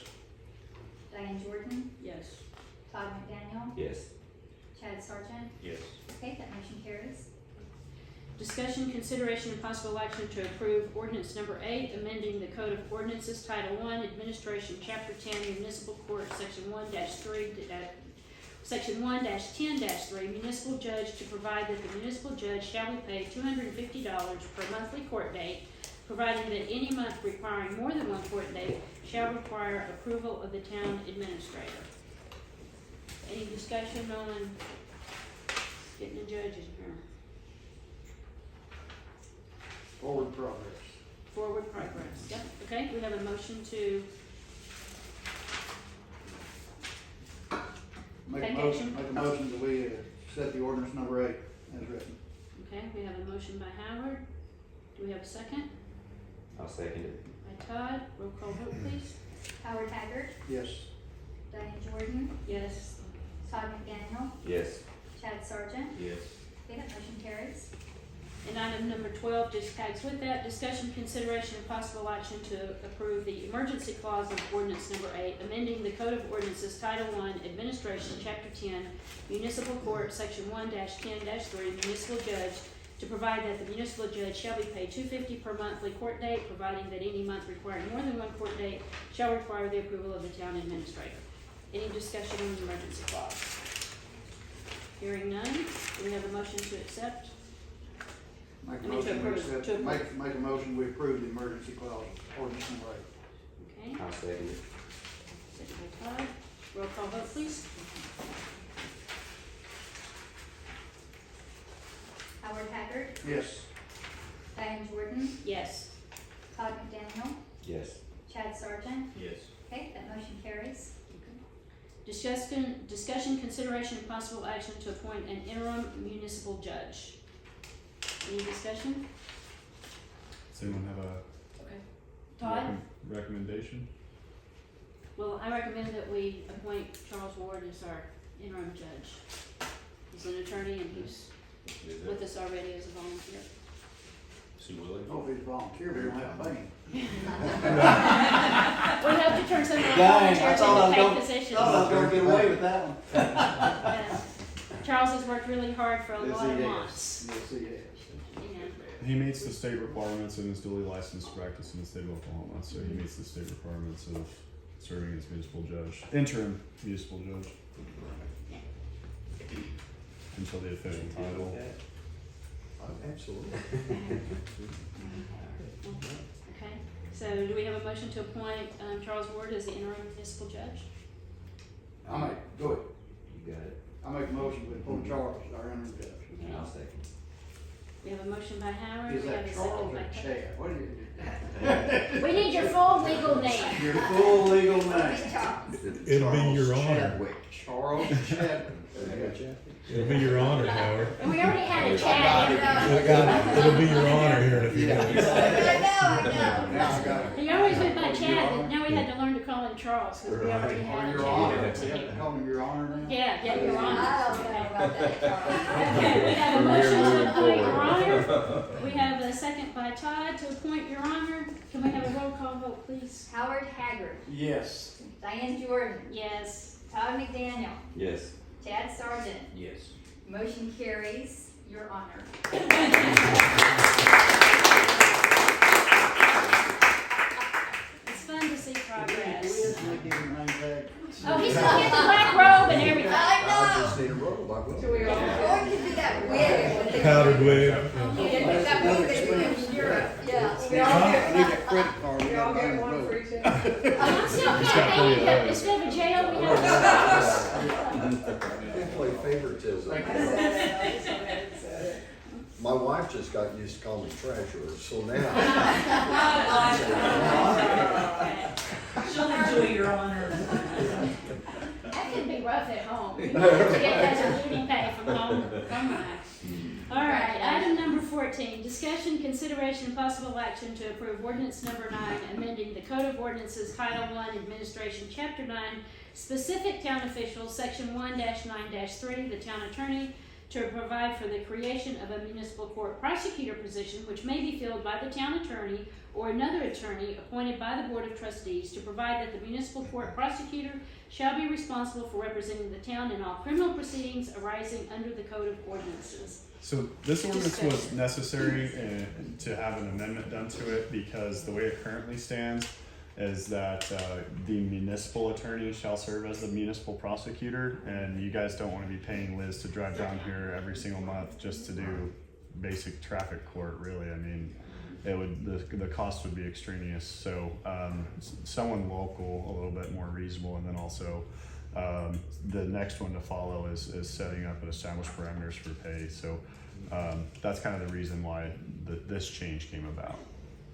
[SPEAKER 2] Diane Jordan,
[SPEAKER 1] Yes.
[SPEAKER 2] Todd McDaniel,
[SPEAKER 4] Yes.
[SPEAKER 2] Chad Sargent.
[SPEAKER 6] Yes.
[SPEAKER 2] Okay, that motion carries.
[SPEAKER 1] Discussion, consideration, and possible action to approve ordinance number 8, amending the Code of Ordinances, Title 1, Administration, Chapter 10, Municipal Court, Section 1-3, Section 1-10-3, Municipal Judge, to provide that the municipal judge shall be paid $250 per monthly court date, providing that any month requiring more than one court date shall require approval of the town administrator. Any discussion on getting the judges here?
[SPEAKER 8] Forward progress.
[SPEAKER 1] Forward progress, yep, okay, we have a motion to,
[SPEAKER 8] Make
[SPEAKER 1] Take
[SPEAKER 8] a
[SPEAKER 1] action.
[SPEAKER 8] motion that we set the ordinance number 8 as written.
[SPEAKER 1] okay, we have a motion by Howard. Do we have a second?
[SPEAKER 4] I'll second it.
[SPEAKER 1] By Todd, roll call vote please.
[SPEAKER 2] Howard Haggard,
[SPEAKER 8] Yes.
[SPEAKER 2] Diane Jordan,
[SPEAKER 1] Yes.
[SPEAKER 2] Todd McDaniel,
[SPEAKER 4] Yes.
[SPEAKER 2] Chad Sargent.
[SPEAKER 6] Yes.
[SPEAKER 2] Okay, that motion carries.
[SPEAKER 1] And item number 12 just tags with that, discussion, consideration, and possible action to approve the emergency clause of ordinance number 8, amending the Code of Ordinances, Title 1, Administration, Chapter 10, Municipal Court, Section 1-10-3, Municipal Judge, to provide that the municipal judge shall be paid $250 per monthly court date, providing that any month requiring more than one court date shall require the approval of the town administrator. Any discussion on the emergency clause? Hearing none, do we have a motion to accept?
[SPEAKER 8] Make a
[SPEAKER 1] I mean, to
[SPEAKER 8] motion, we
[SPEAKER 1] approve,
[SPEAKER 8] accept,
[SPEAKER 1] to approve.
[SPEAKER 8] make a motion, we approve the emergency clause, ordinance number 8.
[SPEAKER 1] Okay,
[SPEAKER 4] I'll second it.
[SPEAKER 1] second by Todd. Roll call vote, please.
[SPEAKER 2] Howard Haggard,
[SPEAKER 8] Yes.
[SPEAKER 2] Diane Jordan,
[SPEAKER 1] Yes.
[SPEAKER 2] Todd McDaniel,
[SPEAKER 4] Yes.
[SPEAKER 2] Chad Sargent.
[SPEAKER 6] Yes.
[SPEAKER 2] Okay, that motion carries.
[SPEAKER 1] Discussion, consideration, and possible action to appoint an interim municipal judge. Any discussion?
[SPEAKER 5] Does anyone have a
[SPEAKER 1] Okay. Todd?
[SPEAKER 5] recommendation?
[SPEAKER 1] Well, I recommend that we appoint Charles Ward as our interim judge. He's an attorney and he's
[SPEAKER 10] Is
[SPEAKER 1] with
[SPEAKER 10] it?
[SPEAKER 1] us already as a volunteer.
[SPEAKER 10] Is he willing?
[SPEAKER 8] Oh, if he's volunteer, we don't have to pay him.
[SPEAKER 1] We hope to turn some of our
[SPEAKER 8] Dang, I
[SPEAKER 1] volunteers
[SPEAKER 8] thought I was
[SPEAKER 1] into paid
[SPEAKER 8] gonna-
[SPEAKER 1] positions.
[SPEAKER 8] Thought I was gonna get away with that one.
[SPEAKER 1] Charles has worked really hard for a
[SPEAKER 8] Yes,
[SPEAKER 1] lot
[SPEAKER 8] he
[SPEAKER 1] of
[SPEAKER 8] has.
[SPEAKER 1] months.
[SPEAKER 8] Yes, he has.
[SPEAKER 5] He meets the state requirements and is duly licensed to practice in the state of Oklahoma, so he meets the state requirements of serving as municipal judge, interim municipal judge. Until the official title.
[SPEAKER 11] Absolutely.
[SPEAKER 1] Okay, so do we have a motion to appoint Charles Ward as the interim municipal judge?
[SPEAKER 8] Go ahead.
[SPEAKER 4] You got it.
[SPEAKER 8] I make a motion with appoint Charles as our interim judge.
[SPEAKER 4] And I'll second.
[SPEAKER 1] We have a motion by Howard,
[SPEAKER 8] Is
[SPEAKER 1] we have
[SPEAKER 8] that
[SPEAKER 1] a
[SPEAKER 8] Charles
[SPEAKER 1] second
[SPEAKER 8] or
[SPEAKER 1] by Tucker.
[SPEAKER 8] Chad? What do you?
[SPEAKER 1] We need your full legal name.
[SPEAKER 8] Your full legal name.
[SPEAKER 11] It'll be your honor.
[SPEAKER 8] Chadwick. Charles Chadwick.
[SPEAKER 11] It'll be your honor, Howard.
[SPEAKER 1] And we already had a chat.
[SPEAKER 11] I got it. It'll be your honor here in a few minutes.
[SPEAKER 8] Now I got it.
[SPEAKER 1] He always went by Chad, but now we had to learn to call him Charles, because we already
[SPEAKER 8] Or
[SPEAKER 1] had a
[SPEAKER 8] your honor. You
[SPEAKER 1] Chad.
[SPEAKER 8] have to call him your honor now?
[SPEAKER 1] Yeah, your honor.
[SPEAKER 2] I don't know about that, Charles.
[SPEAKER 1] Okay, we have a motion to
[SPEAKER 10] moving
[SPEAKER 1] appoint your
[SPEAKER 10] forward.
[SPEAKER 1] honor. We have a second by Todd to appoint your honor. Can we have a roll call vote, please?
[SPEAKER 2] Howard Haggard,
[SPEAKER 8] Yes.
[SPEAKER 2] Diane Jordan,
[SPEAKER 1] Yes.
[SPEAKER 2] Todd McDaniel,
[SPEAKER 4] Yes.
[SPEAKER 2] Chad Sargent.
[SPEAKER 6] Yes.
[SPEAKER 2] Motion carries, your honor.
[SPEAKER 1] It's fun to see progress.
[SPEAKER 8] Oh,
[SPEAKER 1] Oh, he's gonna get the black robe and everything.
[SPEAKER 2] I know.
[SPEAKER 11] need a robe, I will.
[SPEAKER 2] So we're going to do that wig.
[SPEAKER 11] Powdered wig.
[SPEAKER 2] Yeah, that wig that we did in Europe, yeah.
[SPEAKER 8] I need that credit card. We
[SPEAKER 2] We all
[SPEAKER 8] got
[SPEAKER 2] get
[SPEAKER 8] down the
[SPEAKER 2] one for
[SPEAKER 8] road.
[SPEAKER 2] each other.
[SPEAKER 1] I'm still
[SPEAKER 5] He's got
[SPEAKER 1] campaigning,
[SPEAKER 5] pretty
[SPEAKER 1] but
[SPEAKER 5] eyes.
[SPEAKER 1] instead of a jail, we have
[SPEAKER 11] Play favoritism. My wife just got used to calling me treasurer, so now.
[SPEAKER 12] She'll enjoy your honor.
[SPEAKER 1] That can be rough at home. You have to get that duty pay from home, from life. All right, item number 14, discussion, consideration, and possible action to approve ordinance number 9, amending the Code of Ordinances, Title I, Administration, Chapter 9, specific town officials, Section 1-9-3, the town attorney, to provide for the creation of a municipal court prosecutor position which may be filled by the town attorney or another attorney appointed by the Board of Trustees, to provide that the municipal court prosecutor shall be responsible for representing the town in all criminal proceedings arising under the Code of Ordinances.
[SPEAKER 5] So this ordinance was necessary to have an amendment done to it because the way it currently stands is that the municipal attorney shall serve as the municipal prosecutor, and you guys don't want to be paying Liz to drive down here every single month just to do basic traffic court, really. I mean, it would, the cost would be extraneous. So someone local, a little bit more reasonable, and then also the next one to follow is setting up and established parameters for pay. So that's kind of the reason why this change came about.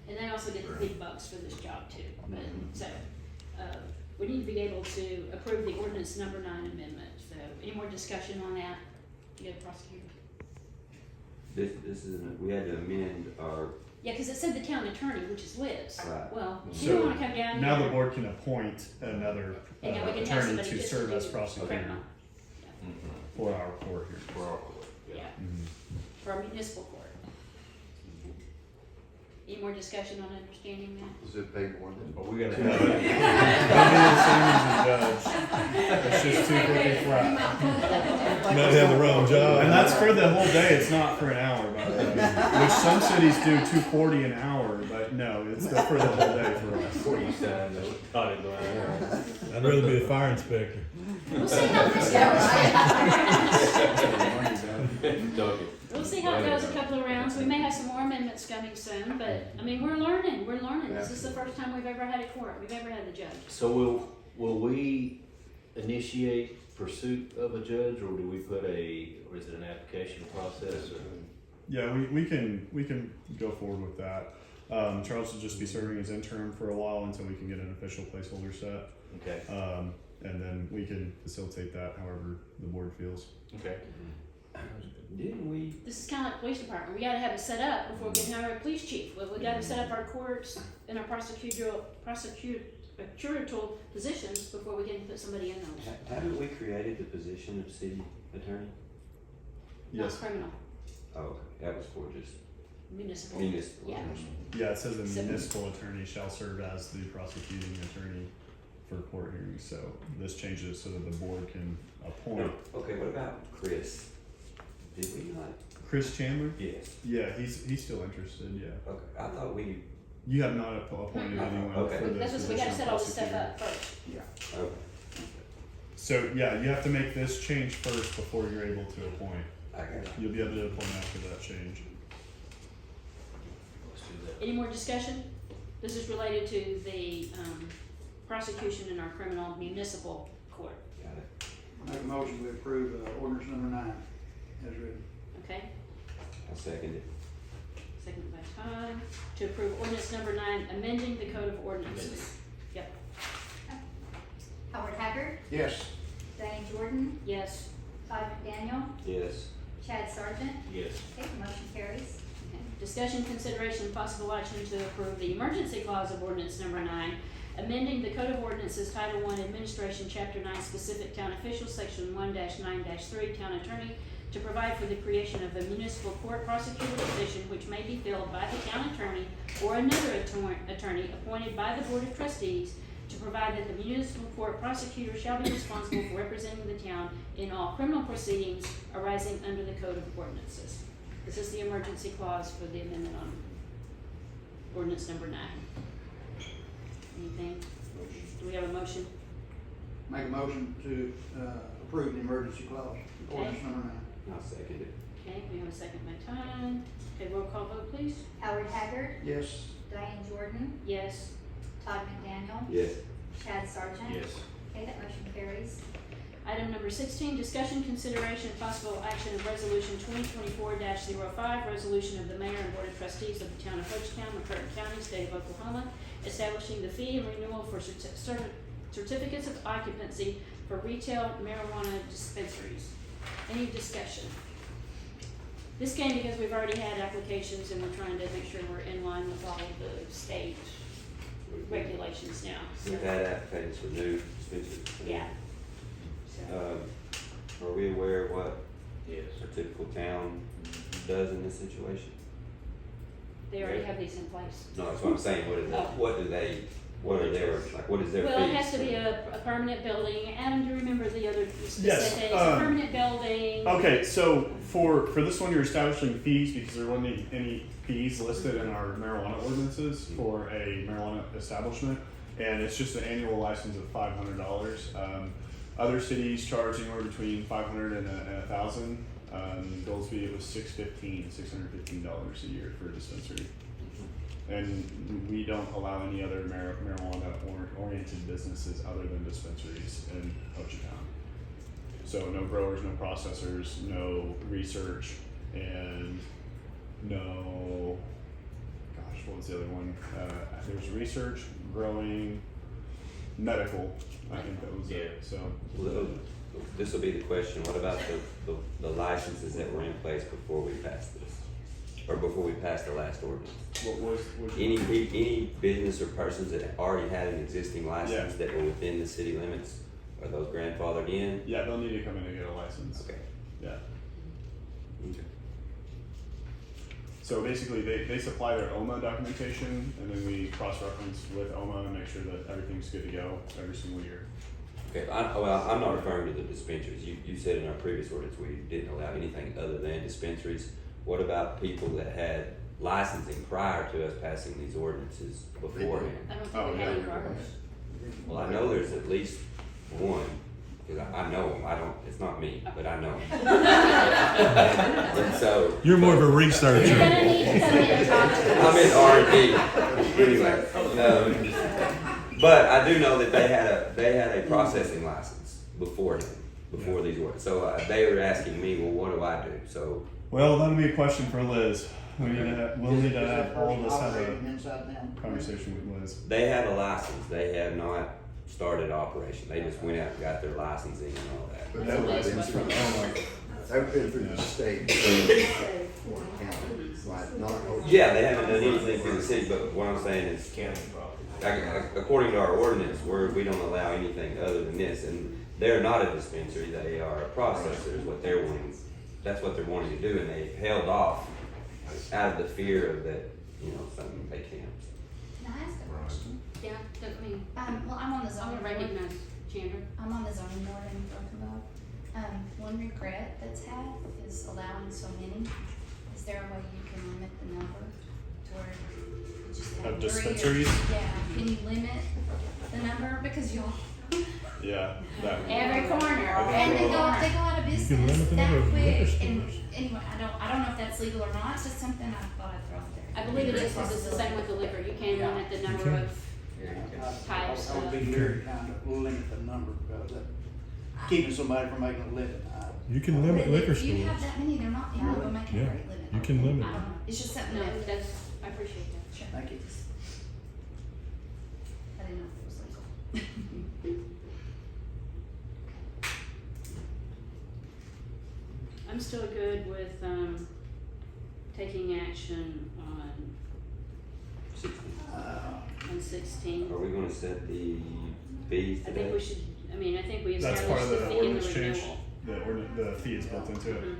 [SPEAKER 1] And they also get the big bucks for this job too. But, so, we need to be able to approve the ordinance number 9 amendment. So, any more discussion on that? You got a prosecutor?
[SPEAKER 4] This is, we had to amend our,
[SPEAKER 1] Yeah, because it said the town attorney, which is Liz.
[SPEAKER 4] Right.
[SPEAKER 1] Well, you
[SPEAKER 5] So
[SPEAKER 1] don't want to come down
[SPEAKER 5] now
[SPEAKER 1] here.
[SPEAKER 5] the board can appoint another
[SPEAKER 1] And now we can have
[SPEAKER 5] attorney
[SPEAKER 1] somebody
[SPEAKER 5] to
[SPEAKER 1] just
[SPEAKER 5] serve
[SPEAKER 1] do
[SPEAKER 5] as prosecutor
[SPEAKER 1] criminal.
[SPEAKER 5] for our court here.
[SPEAKER 10] For our court,
[SPEAKER 1] Yeah,
[SPEAKER 10] yeah.
[SPEAKER 1] for a municipal court. Any more discussion on understanding that?
[SPEAKER 11] Is it paid more than?
[SPEAKER 10] Are we gonna
[SPEAKER 5] That'd
[SPEAKER 10] have,
[SPEAKER 5] be the same as a judge. It's just 250 flat.
[SPEAKER 11] Might have the wrong job.
[SPEAKER 5] And that's for the whole day, it's not for an hour, by the way. Which some cities do 240 an hour, but no, it's for the whole day for us.
[SPEAKER 10] what you said, dotted line.
[SPEAKER 11] I'd rather be a fire inspector.
[SPEAKER 1] We'll see how this goes.
[SPEAKER 10] Dug it.
[SPEAKER 1] We'll see how it goes a couple of rounds. We may have some more amendments coming soon, but, I mean, we're learning. This is the first time we've ever had a court. We've ever had the judge.
[SPEAKER 6] So will we initiate pursuit of a judge, or do we put or is it an application process? Or?
[SPEAKER 5] Yeah, we can go forward with that. Charles will just be serving as interim for a while until we can get an official placeholder set.
[SPEAKER 6] Okay.
[SPEAKER 5] And then we can facilitate that however the board feels.
[SPEAKER 6] Okay.
[SPEAKER 4] didn't we,
[SPEAKER 1] This is kind of like police department. We gotta have it set up before we can hire a police chief. Well, we gotta set up our courts and our curatorial positions before we can put somebody in those.
[SPEAKER 4] Haven't we created the position of city attorney?
[SPEAKER 1] Not
[SPEAKER 5] Yes.
[SPEAKER 1] criminal,
[SPEAKER 4] Oh, okay, that was for just
[SPEAKER 1] municipal.
[SPEAKER 4] municipal.
[SPEAKER 1] Yeah.
[SPEAKER 5] Yeah, it says the
[SPEAKER 1] So-
[SPEAKER 5] municipal attorney shall serve as the prosecuting attorney for court hearings, so this changes so that the board can appoint.
[SPEAKER 4] Okay, what about Chris? Did we not?
[SPEAKER 5] Chris Chandler?
[SPEAKER 4] Yes.
[SPEAKER 5] Yeah, he's still interested, yeah.
[SPEAKER 4] Okay, I thought we,
[SPEAKER 5] You have not appointed anyone
[SPEAKER 4] Okay.
[SPEAKER 5] for the
[SPEAKER 1] That's just, we gotta
[SPEAKER 5] position
[SPEAKER 1] set
[SPEAKER 5] of
[SPEAKER 1] all this stuff
[SPEAKER 5] prosecutor.
[SPEAKER 1] up first.
[SPEAKER 4] okay,
[SPEAKER 5] So, yeah, you have to make this change first before you're able to appoint.
[SPEAKER 4] I got it.
[SPEAKER 5] You'll be able to appoint after that change.
[SPEAKER 6] Let's do that.
[SPEAKER 1] Any more discussion? This is related to the, prosecution in our criminal municipal court,
[SPEAKER 4] Got it.
[SPEAKER 8] Make a motion to approve, ordinance number 9 as written.
[SPEAKER 1] okay?
[SPEAKER 4] I'll second it.
[SPEAKER 1] Second by Todd, to approve ordinance number 9, amending the code of ordinances. Yep,
[SPEAKER 2] Howard Haggard,
[SPEAKER 8] Yes.
[SPEAKER 2] Diane Jordan,
[SPEAKER 1] yes,
[SPEAKER 2] Todd McDaniel,
[SPEAKER 4] Yes.
[SPEAKER 2] Chad Sargent.
[SPEAKER 6] Yes.
[SPEAKER 2] Okay, motion carries.
[SPEAKER 1] okay. Discussion, consideration, and possible action to approve the emergency clause of ordinance number 9, amending the code of ordinances Title I Administration, Chapter 9, specific town officials, Section 1-9-3, town attorney, to provide for the creation of a municipal court prosecutor position which may be filled by the town attorney or another attorney appointed by the Board of Trustees, to provide that the municipal court prosecutor shall be responsible for representing the town in all criminal proceedings arising under the code of ordinances. This is the emergency clause for the amendment on ordinance number 9. Anything? Do we have a motion?
[SPEAKER 8] Make a motion to, approve the emergency clause, ordinance number 9.
[SPEAKER 4] I'll second it.
[SPEAKER 1] Okay, we have a second by Todd. Okay, roll call vote, please.
[SPEAKER 2] Howard Haggard,
[SPEAKER 8] Yes.
[SPEAKER 2] Diane Jordan,
[SPEAKER 1] Yes.
[SPEAKER 2] Todd McDaniel,
[SPEAKER 4] Yes.
[SPEAKER 2] Chad Sargent.
[SPEAKER 6] Yes.
[SPEAKER 2] Okay, that motion carries.
[SPEAKER 1] Item number 16, discussion, consideration, and possible action of resolution 2024-05, resolution of the mayor and board of trustees of the town of Hochatown, McCurtain County, state of Oklahoma, establishing the fee and renewal for certificates of occupancy for retail marijuana dispensaries. Any discussion? This came because we've already had applications and we're trying to make sure we're in line with all of the state regulations now. So,
[SPEAKER 4] We've had applicants for new dispensaries.
[SPEAKER 1] yeah. So,
[SPEAKER 4] Are we aware of what
[SPEAKER 6] Yes.
[SPEAKER 4] a typical town does in this situation?
[SPEAKER 1] they already have these in place.
[SPEAKER 4] No, that's what I'm saying, what are their, what is their fees?
[SPEAKER 1] Well, it has to be a permanent building. Adam, do you remember the other specifics?
[SPEAKER 5] Yes,
[SPEAKER 1] It's a permanent building.
[SPEAKER 5] Okay, so for this one, you're establishing fees because there wasn't any fees listed in our marijuana ordinances for a marijuana establishment, and it's just an annual license of $500. Other cities charge anywhere between $500 and $1,000. Goldsby, it was $615 a year for a dispensary. And we don't allow any other marijuana oriented businesses other than dispensaries in Hochatown. So no growers, no processors, no research, and no, gosh, what was the other one? There's research, growing, medical, I think that was it, so.
[SPEAKER 4] Well, this will be the question, what about the licenses that were in place before we passed this? Or before we passed the last ordinance?
[SPEAKER 5] What
[SPEAKER 4] Any business or persons that already had an existing license that were within the city limits, are those grandfathered in?
[SPEAKER 5] Yeah, they'll need to come in and get a license.
[SPEAKER 4] Okay.
[SPEAKER 5] Yeah.
[SPEAKER 4] Okay.
[SPEAKER 5] So basically, they supply their OMA documentation, and then we cross-reference with OMA and make sure that everything's good to go every single year.
[SPEAKER 4] Okay, I'm not referring to the dispensaries. You said in our previous ordinance we didn't allow anything other than dispensaries. What about people that had licensing prior to us passing these ordinances beforehand?
[SPEAKER 1] I don't think
[SPEAKER 5] Oh,
[SPEAKER 1] we have
[SPEAKER 5] yeah.
[SPEAKER 1] any growers.
[SPEAKER 4] Well, I know there's at least one, because I know him, it's not me, but I know him. And so.
[SPEAKER 12] You're more of a
[SPEAKER 1] You're
[SPEAKER 12] researcher.
[SPEAKER 1] gonna need to come in and talk to us.
[SPEAKER 4] I'm in R&D, anyway. But I do know that they had a processing license before these ordinances. So they were asking me, well, what do I do? So.
[SPEAKER 5] Well, that'll be a question for Liz. We'll need to
[SPEAKER 8] Is
[SPEAKER 5] have
[SPEAKER 8] it
[SPEAKER 5] all of us have
[SPEAKER 8] operating
[SPEAKER 5] a
[SPEAKER 8] inside town?
[SPEAKER 5] conversation with Liz.
[SPEAKER 4] They have a license. They have not started operation. They just went out and got their licensing and all that.
[SPEAKER 5] But that license from OMA
[SPEAKER 11] They've been through the state. Like, not.
[SPEAKER 4] Yeah, they haven't done anything for the city, but what I'm saying is,
[SPEAKER 10] County property.
[SPEAKER 4] according to our ordinance, we don't allow anything other than this, and they're not a dispensary, they are a processor is what they're wanting, that's what they're wanting to do, and they held off out of the fear of that, something they can't.
[SPEAKER 2] Can I ask a question?
[SPEAKER 1] Yeah, I mean,
[SPEAKER 2] Well, I'm on the
[SPEAKER 1] I'm
[SPEAKER 2] zoning
[SPEAKER 1] gonna
[SPEAKER 2] board.
[SPEAKER 1] recognize Chandler.
[SPEAKER 2] I'm on the zoning board in Brokenville. One regret that's had is allowing so many. Is there a way you can limit the number to where you just have
[SPEAKER 5] Of
[SPEAKER 2] 3 or-
[SPEAKER 5] dispensaries?
[SPEAKER 2] Yeah, can you limit the number because you'll,
[SPEAKER 5] Yeah, that.
[SPEAKER 1] Every corner.
[SPEAKER 2] and they go out of business
[SPEAKER 12] limit the
[SPEAKER 2] that
[SPEAKER 12] number of liquor
[SPEAKER 2] quick. And
[SPEAKER 12] stores.
[SPEAKER 2] anyway, I don't know if that's legal or not. It's just something I thought I'd throw out there.
[SPEAKER 1] I believe it is, because it's the same with the liquor, you can limit the number
[SPEAKER 12] can.
[SPEAKER 1] of types
[SPEAKER 8] I would be
[SPEAKER 1] of.
[SPEAKER 8] leery kind of limit the number, because keeping somebody from making a living.
[SPEAKER 12] You can limit
[SPEAKER 2] But
[SPEAKER 12] liquor
[SPEAKER 2] if you have
[SPEAKER 12] stores.
[SPEAKER 2] that many, they're not, you're not gonna make a
[SPEAKER 12] Yeah,
[SPEAKER 2] great living.
[SPEAKER 12] you can limit
[SPEAKER 2] I don't
[SPEAKER 12] them.
[SPEAKER 2] know. It's just something
[SPEAKER 1] No,
[SPEAKER 2] that,
[SPEAKER 1] that's, I appreciate that.
[SPEAKER 2] sure.
[SPEAKER 8] Thank you.
[SPEAKER 2] I didn't know if it was legal.
[SPEAKER 1] I'm still good with, taking action on 16.
[SPEAKER 4] Are we gonna set the fees
[SPEAKER 1] I
[SPEAKER 4] today?
[SPEAKER 1] think we should, I think we
[SPEAKER 5] That's part
[SPEAKER 1] established
[SPEAKER 5] of
[SPEAKER 1] the
[SPEAKER 5] the
[SPEAKER 1] fee in the
[SPEAKER 5] ordinance change.
[SPEAKER 1] renewal.
[SPEAKER 5] The fee is built into it.
[SPEAKER 1] Mhm.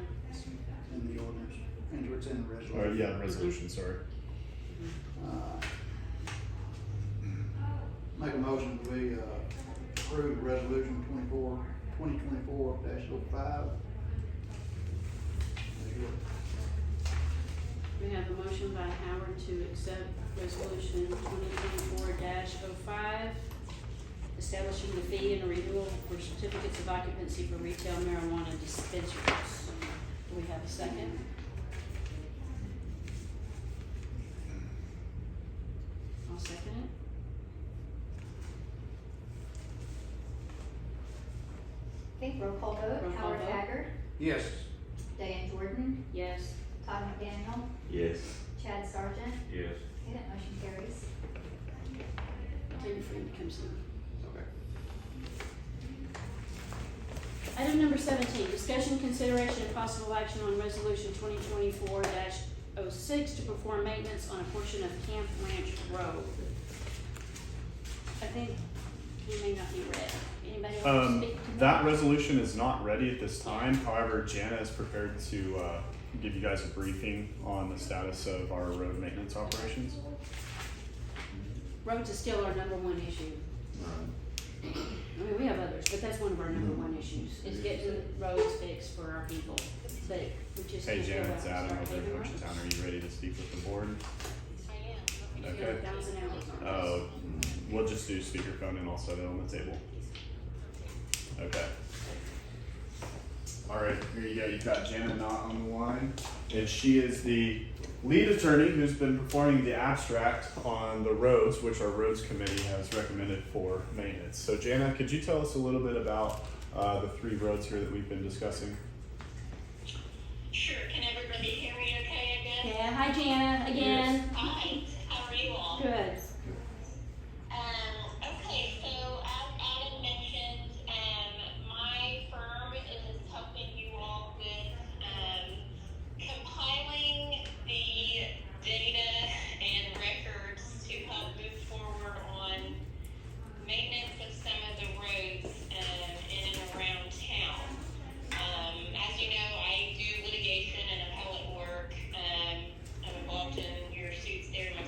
[SPEAKER 8] In the ordinance, and it's in the
[SPEAKER 5] Or,
[SPEAKER 8] resolution.
[SPEAKER 5] yeah, the resolution, sorry.
[SPEAKER 8] Make a motion that we approve resolution 2024-05.
[SPEAKER 1] We have a motion by Howard to accept resolution 2024-05, establishing the fee and a renewal for certificates of occupancy for retail marijuana dispensaries. Do we have a second? I'll second it.
[SPEAKER 2] Okay, roll call vote.
[SPEAKER 1] Roll call
[SPEAKER 2] Howard
[SPEAKER 1] vote.
[SPEAKER 2] Haggard,
[SPEAKER 8] Yes.
[SPEAKER 2] Diane Jordan,
[SPEAKER 1] Yes.
[SPEAKER 2] Todd McDaniel,
[SPEAKER 4] Yes.
[SPEAKER 2] Chad Sargent.
[SPEAKER 10] Yes.
[SPEAKER 2] Okay, that motion carries.
[SPEAKER 1] Until Freeman comes in.
[SPEAKER 4] Okay.
[SPEAKER 1] Item number 17, discussion, consideration, and possible action on resolution 2024-06 to perform maintenance on a portion of Camp Ranch Road. I think he may not be read. Anybody want to speak to
[SPEAKER 5] That resolution is not ready at this time. However, Jana is prepared to give you guys a briefing on the status of our road maintenance operations.
[SPEAKER 1] Roads is still our number one issue. We have others, but that's one of our number one issues, is getting roads fixed for our people. But we just.
[SPEAKER 5] Hey
[SPEAKER 1] can't
[SPEAKER 5] Jana,
[SPEAKER 1] go
[SPEAKER 5] it's
[SPEAKER 1] out and
[SPEAKER 5] Adam
[SPEAKER 1] start
[SPEAKER 5] over in
[SPEAKER 1] paving roads.
[SPEAKER 5] Hochatown. Are you ready to speak with the board?
[SPEAKER 9] I am.
[SPEAKER 1] We just
[SPEAKER 5] Okay.
[SPEAKER 1] got 1,000 hours on this.
[SPEAKER 5] Oh, we'll just do speakerphone and I'll set it on the table. Okay. Alright, here you go. You've got Jana Knott on the line. And she is the lead attorney who's been performing the abstract on the roads, which our roads committee has recommended for maintenance. So Jana, could you tell us a little bit about the 3 roads here that we've been discussing?
[SPEAKER 9] Sure. Can everybody hear me okay, I guess?
[SPEAKER 1] Yeah, hi Jana, again.
[SPEAKER 9] Hi. How are you all?
[SPEAKER 1] Good.
[SPEAKER 9] Okay, so as Adam mentioned, my firm is helping you all with compiling the data and records to help move forward on maintenance of some of the roads in and around town. As you know, I do litigation and appellate work. I'm involved in your suits there myself.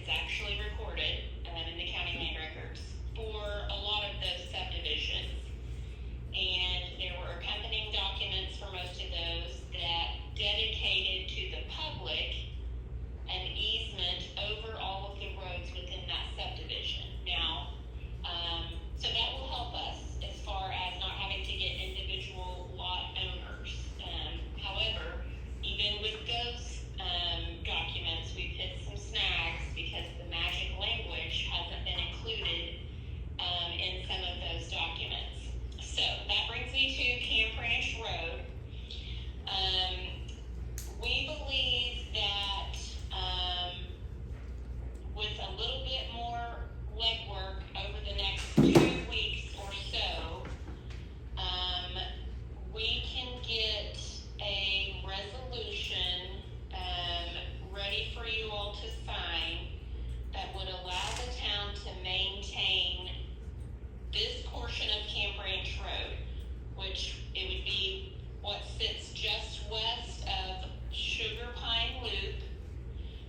[SPEAKER 9] is actually recorded in the county land records for a lot of those subdivisions. And there were accompanying documents for most of those that dedicated to the public an easement over all of the roads within that subdivision. Now, so that will help us as far as not having to get individual lot owners. However, even with those documents, we've hit some snags because the magic language hasn't been included in some of those documents. So that brings me to Camp Ranch Road. We believe that with a little bit more legwork over the next 2 weeks or so, we can get a resolution ready for you all to sign that would allow the town to maintain this portion of Camp Ranch Road, which it would be what sits just west of Sugar Pine Loop,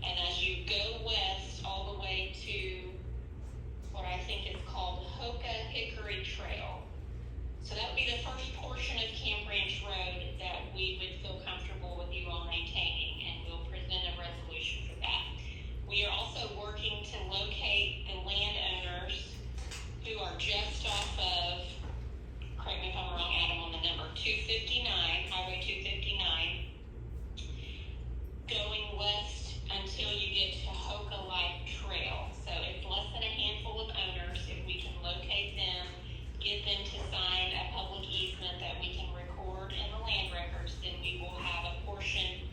[SPEAKER 9] and as you go west all the way to what I think is called Hickory Trail. So that would be the first portion of Camp Ranch Road that we would feel comfortable with you all maintaining, and we'll present a resolution for that. We are also working to locate the landowners who are just off of, correct me if I'm wrong, Adam, on the number 259, Highway 259, going west until you get to Hoka Life Trail. So it's less than a handful of owners. If we can locate them, get them to sign a public easement that we can record in the land records, then we will have a portion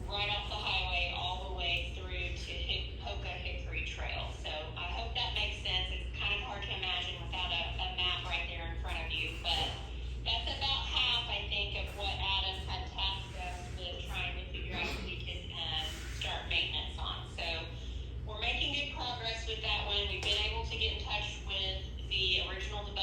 [SPEAKER 9] right off the highway all the way through to Hoka Hickory Trail. So I hope that makes sense. It's kind of hard to imagine without a map right there in front of you, but that's about half, I think, of what Adam had tasked us with trying to figure out if we could start maintenance on. So we're making good progress with that one. We've been able to get in touch with the original developer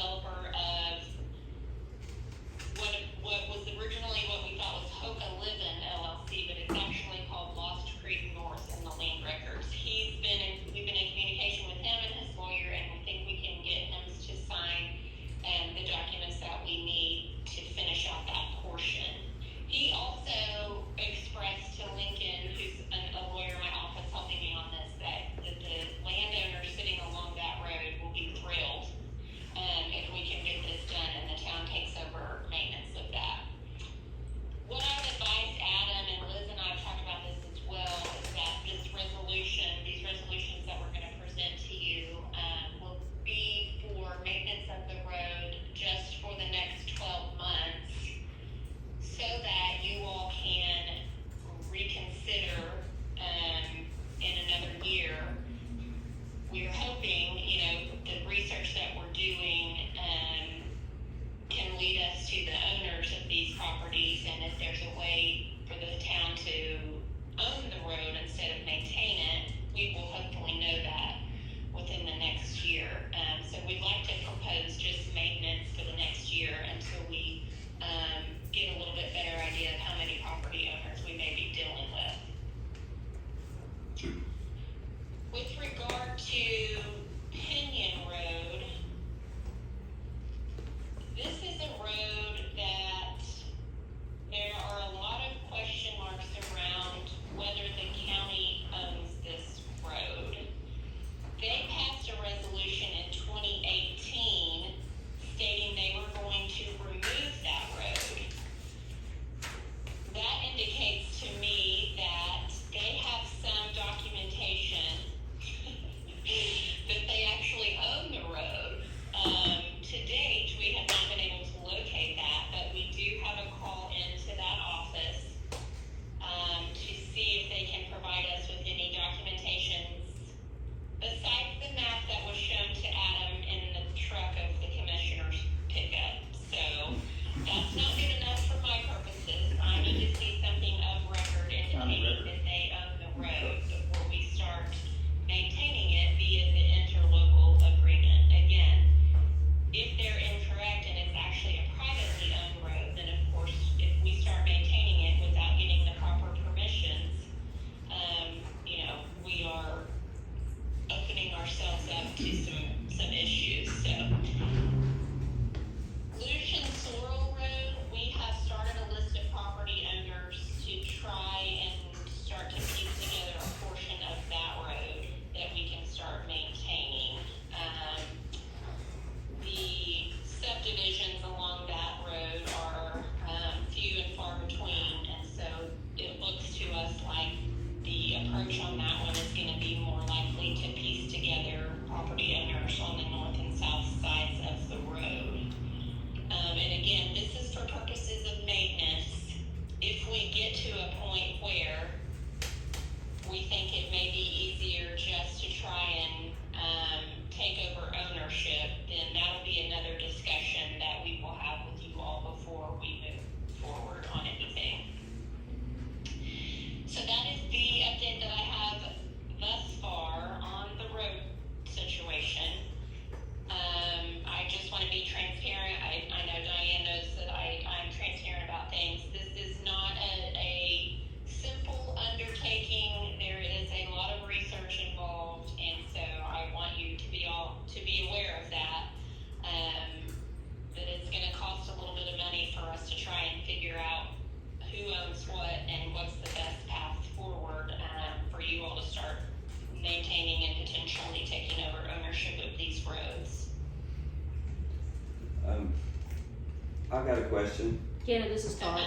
[SPEAKER 4] I've got a question.
[SPEAKER 1] Jana, this is Todd.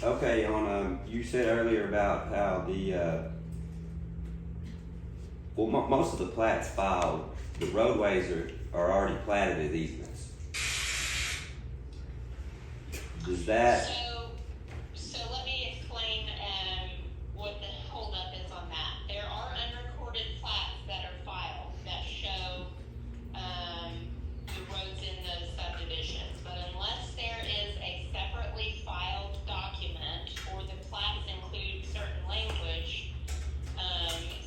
[SPEAKER 4] Okay, on, you said earlier about how most of the plats filed, the roadways are already platted as easements. Does that,
[SPEAKER 9] So let me explain, what the holdup is on that. There are unrecorded plats that are filed that show, the roads in those subdivisions, but unless there is a separately filed document or the plats include certain language,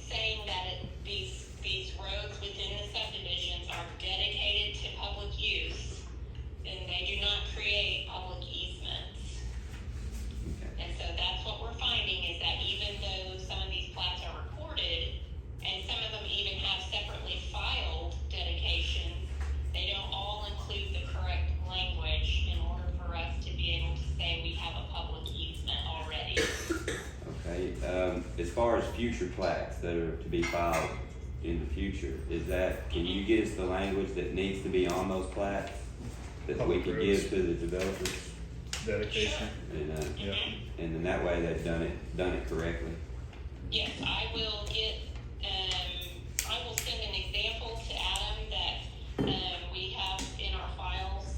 [SPEAKER 9] saying that these roads within the subdivisions are dedicated to public use, then they do not create public easements. And so that's what we're finding, is that even though some of these plats are recorded, and some of them even have separately filed dedications, they don't all include the correct language in order for us to be able to say we have a public easement already.
[SPEAKER 4] okay, as far as future plats that are to be filed in the future, can you get us the language that needs to be on those plats that we
[SPEAKER 5] Public
[SPEAKER 4] can
[SPEAKER 5] roads.
[SPEAKER 4] give to the developers?
[SPEAKER 5] Dedication.
[SPEAKER 4] And,
[SPEAKER 5] Yeah.
[SPEAKER 4] and then that way they've done it correctly.
[SPEAKER 9] Yes, I will send an example to Adam that, we have in our files,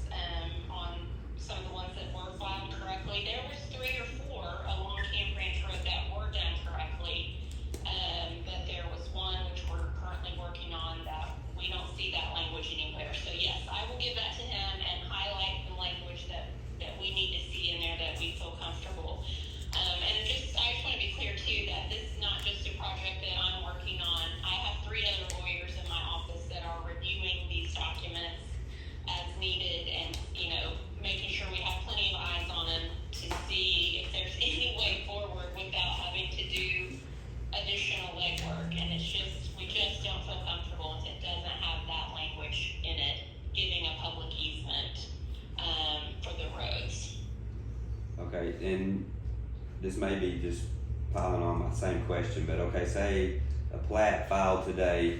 [SPEAKER 9] on some of the ones that were filed correctly. There was 3 or 4 along Camp Ranch Road that were done correctly, but there was one which we're currently working on that we don't see that language anywhere. So yes, I will give that to him and highlight the language that we need to see in there that we feel comfortable. And I just want to be clear too that this is not just a project that I'm working on. I have 3 other lawyers in my office that are reviewing these documents as needed, and making sure we have plenty of eyes on them to see if there's any way forward without having to do additional legwork. And we just don't feel comfortable if it doesn't have that language in it, giving a public easement for the roads.
[SPEAKER 4] Okay, and this may be just piling on my same question, but okay, say a plat filed today.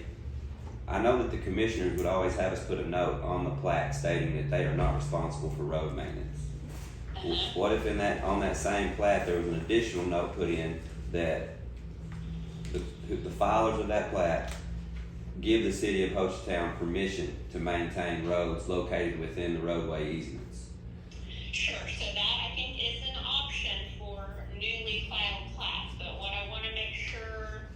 [SPEAKER 4] I know that the commissioners would always have us put a note on the plat stating that they are not responsible for road maintenance. What if on that same plat there was an additional note put in that the filers of that plat give the city of Hochatown permission to maintain roads located within the roadway easements?
[SPEAKER 9] Sure, so that I think is an option for newly filed plats, but what I want to make sure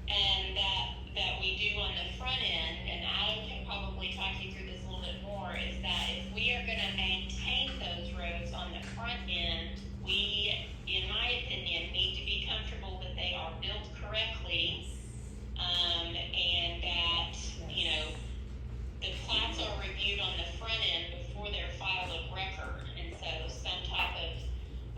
[SPEAKER 9] and that we do on the front end, and Adam can probably talk you through this a little bit more, is that if we are going to maintain those roads on the front end, we, in my opinion, need to be comfortable that they are built correctly, and that, the plats are reviewed on the front end before they're filed of record. And so some type of,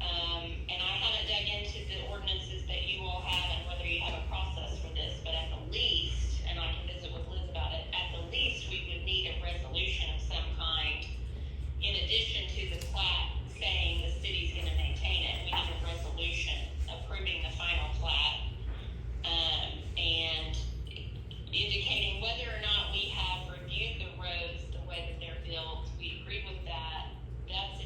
[SPEAKER 9] and I haven't dug into the ordinances that you all have and whether you have a process for this, but at the least, and I can visit with Liz about it, at the least we would need a resolution of some kind in addition to the plat saying the city's going to maintain it. We need a resolution approving the final plat, and indicating whether or not we have reviewed the roads the way that they're built. We agree with that. That's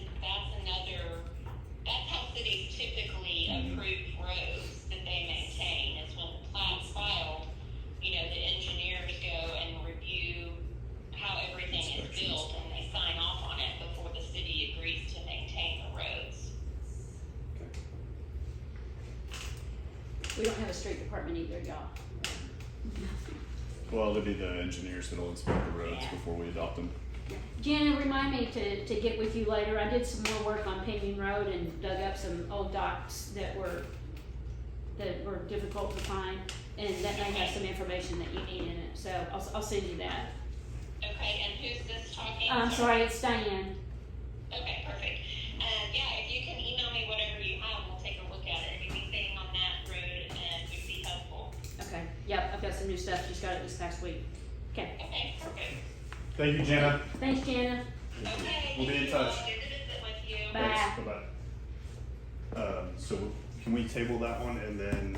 [SPEAKER 9] how cities typically approve roads that they maintain, is when the plat's filed, the engineers go and review how everything is built, and they sign off on it before the city agrees to maintain the roads.
[SPEAKER 1] We don't have a street department either, y'all.
[SPEAKER 5] Well, it'll be the engineers that'll inspect the roads before we adopt them.
[SPEAKER 1] Jana, remind me to get with you later. I did some more work on Pinion Road and dug up some old docs that were difficult to find, and that may have some information that you need in it. So I'll send you that.
[SPEAKER 9] Okay, and who's this talking?
[SPEAKER 1] I'm sorry, it's Diane.
[SPEAKER 9] Okay, perfect. Yeah, if you can email me whatever you have, we'll take a look at it. If anything on that road would be helpful.
[SPEAKER 1] Okay. Yep, I've got some new stuff. Just got it this past week. Okay.
[SPEAKER 9] Okay, perfect.
[SPEAKER 7] Thank you, Jana.
[SPEAKER 1] Thanks, Jana.
[SPEAKER 9] Okay.
[SPEAKER 7] We'll be in
[SPEAKER 9] thank you all.
[SPEAKER 7] touch.
[SPEAKER 9] Good to visit with you.
[SPEAKER 1] Bye.
[SPEAKER 7] Thanks. Bye-bye. So can we table that one, and then,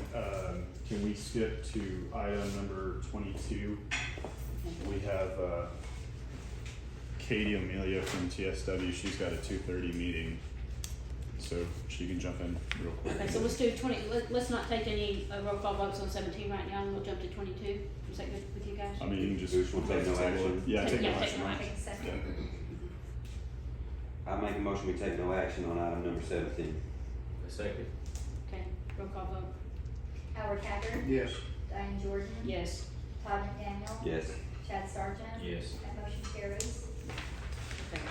[SPEAKER 7] can we skip to item number 22? We have,
[SPEAKER 5] Katie Amelia from TSW. She's got a 2:30 meeting, so she can jump in real quick.
[SPEAKER 1] Okay, so let's do let's not take any roll call votes on 17 right now, and we'll jump to 22. Is that good with you guys?
[SPEAKER 5] I mean, you can just
[SPEAKER 4] Which one, take no
[SPEAKER 5] table it.
[SPEAKER 4] action?
[SPEAKER 5] Yeah, take no
[SPEAKER 1] Yeah, take
[SPEAKER 5] action.
[SPEAKER 1] no
[SPEAKER 5] right?
[SPEAKER 2] Take a second.
[SPEAKER 5] Yeah.
[SPEAKER 4] I make a motion, we take no action on item number 17.
[SPEAKER 10] A second.
[SPEAKER 1] Okay, roll call vote.
[SPEAKER 2] Howard Haggard.
[SPEAKER 8] Yes.
[SPEAKER 2] Diane Jordan.
[SPEAKER 1] Yes.
[SPEAKER 2] Todd McDaniel.
[SPEAKER 4] Yes.
[SPEAKER 2] Chad Sargent.
[SPEAKER 10] Yes.
[SPEAKER 2] That motion carries.
[SPEAKER 1] Okay.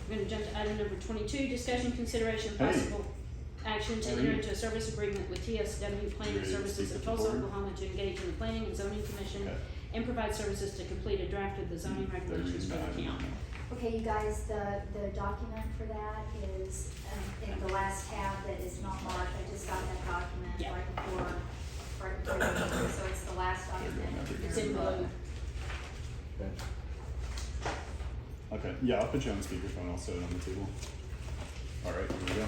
[SPEAKER 1] We're gonna jump to item number 22, discussion, consideration,
[SPEAKER 5] Hey.
[SPEAKER 1] possible action to
[SPEAKER 5] How are
[SPEAKER 1] enter
[SPEAKER 5] you?
[SPEAKER 1] into a service agreement with TSW Planning
[SPEAKER 5] ready to
[SPEAKER 1] Services
[SPEAKER 5] speak
[SPEAKER 1] of
[SPEAKER 5] at the
[SPEAKER 1] Tulsa,
[SPEAKER 5] board?
[SPEAKER 1] Oklahoma to engage in the Planning and Zoning Commission
[SPEAKER 5] Okay.
[SPEAKER 1] and provide services to complete a draft of the zoning regulations for the town.
[SPEAKER 2] Okay, you guys, the document for that is, in the last tab that is not marked, I just got that document
[SPEAKER 1] Yeah.
[SPEAKER 2] right before the meeting, so it's the last document.
[SPEAKER 1] It's in blue.
[SPEAKER 5] Okay, yeah, I'll put you on speakerphone. I'll set it on the table. All right, here we go.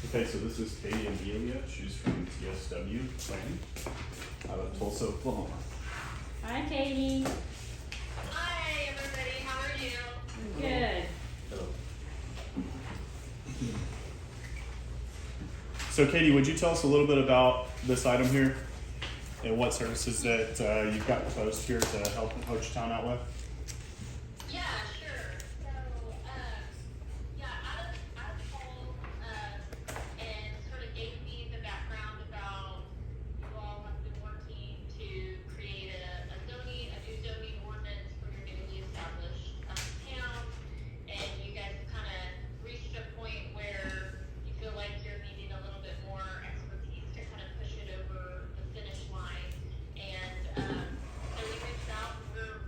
[SPEAKER 5] Okay, so this is Katie Amelia. She's from TSW Planning out of Tulsa, Oklahoma.
[SPEAKER 1] Hi, Katie.
[SPEAKER 9] Hi, everybody. How are you?
[SPEAKER 1] Good.
[SPEAKER 10] Hello.
[SPEAKER 5] So, Katie, would you tell us a little bit about this item here and what services that you've got proposed here to help Hochatown out with?
[SPEAKER 9] Yeah, sure. So, Adam called, and sort of gave me the background about you all have been working to create a new zoning ordinance for your newly established, town. And you guys have kind of reached a point where you feel like you're needing a little bit more expertise to kind of push it over the finish line. And, so we reached out, we're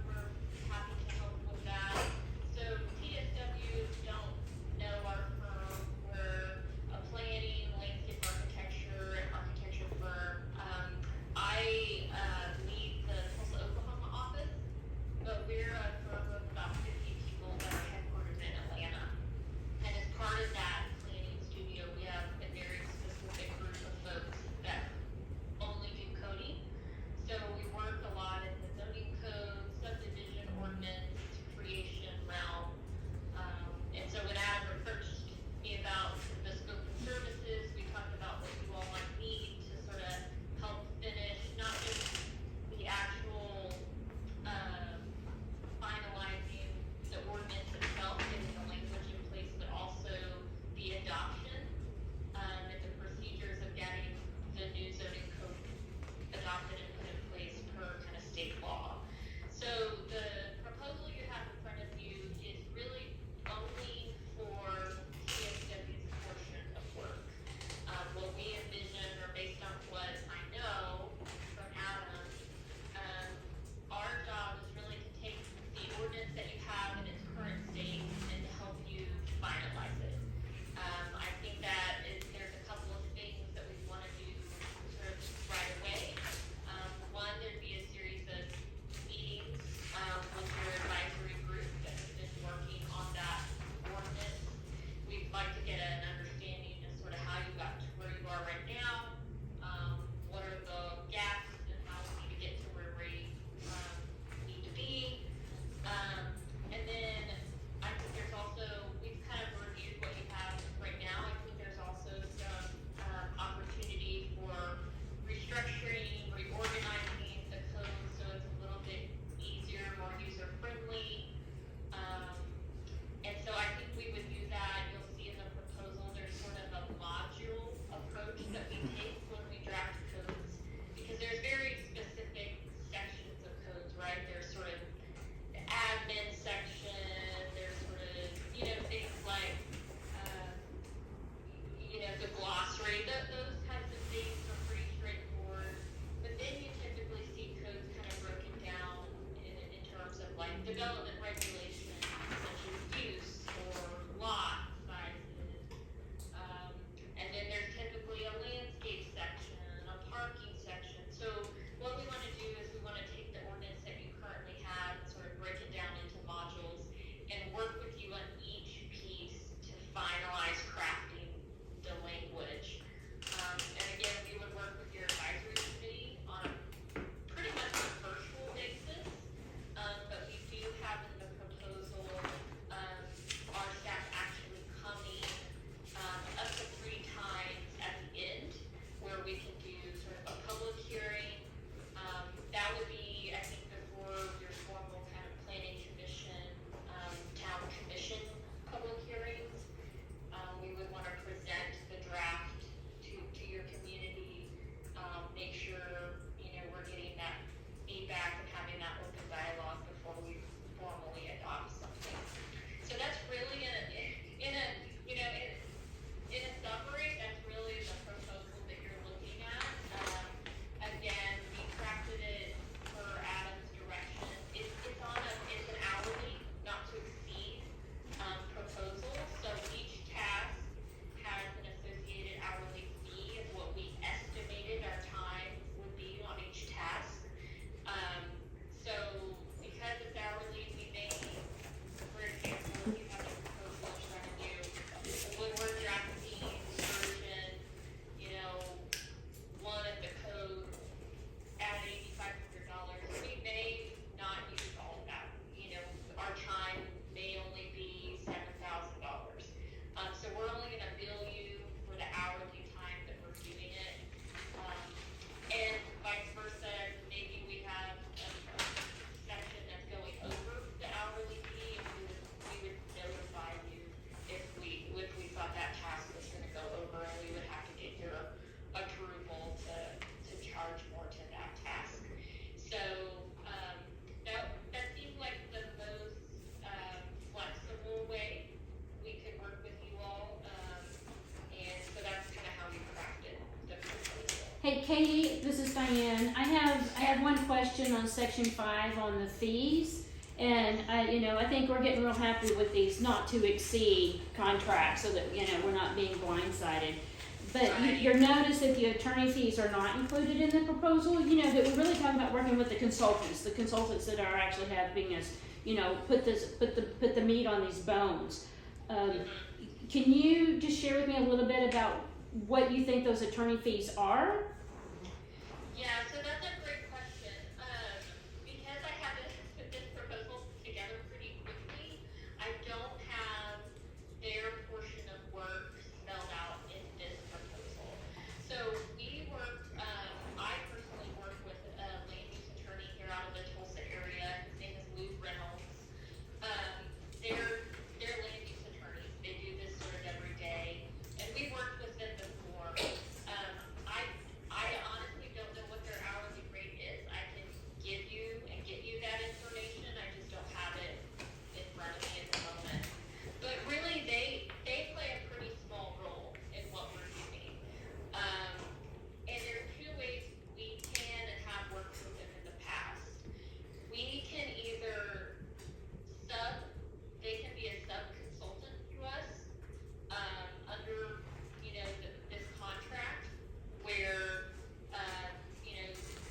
[SPEAKER 1] question on section 5 on the fees. And I think we're getting real happy with these not to exceed contracts so that, we're not being blindsided. But your notice that the attorney fees are not included in the proposal, that we're really talking about working with the consultants that are actually helping us, put the meat on these bones. Can you just share with me a little bit about what you think those attorney fees are?
[SPEAKER 9] Yeah, so that's a great question. Because I had to put this proposal together pretty quickly, I don't have their portion of work spelled out in this proposal. So we work, I personally work with a land use attorney here out of the Tulsa area. His name is Lou Reynolds. They're land use attorneys. They do this sort of every day, and we worked with them before. I honestly don't know what their hourly rate is. I can give you and get you that information. I just don't have it in front of me at the moment. But really, they play a pretty small role in what we're doing. And there's two ways we can and have worked with them in the past. We can either they can be a sub-consultant to us, under, this contract where,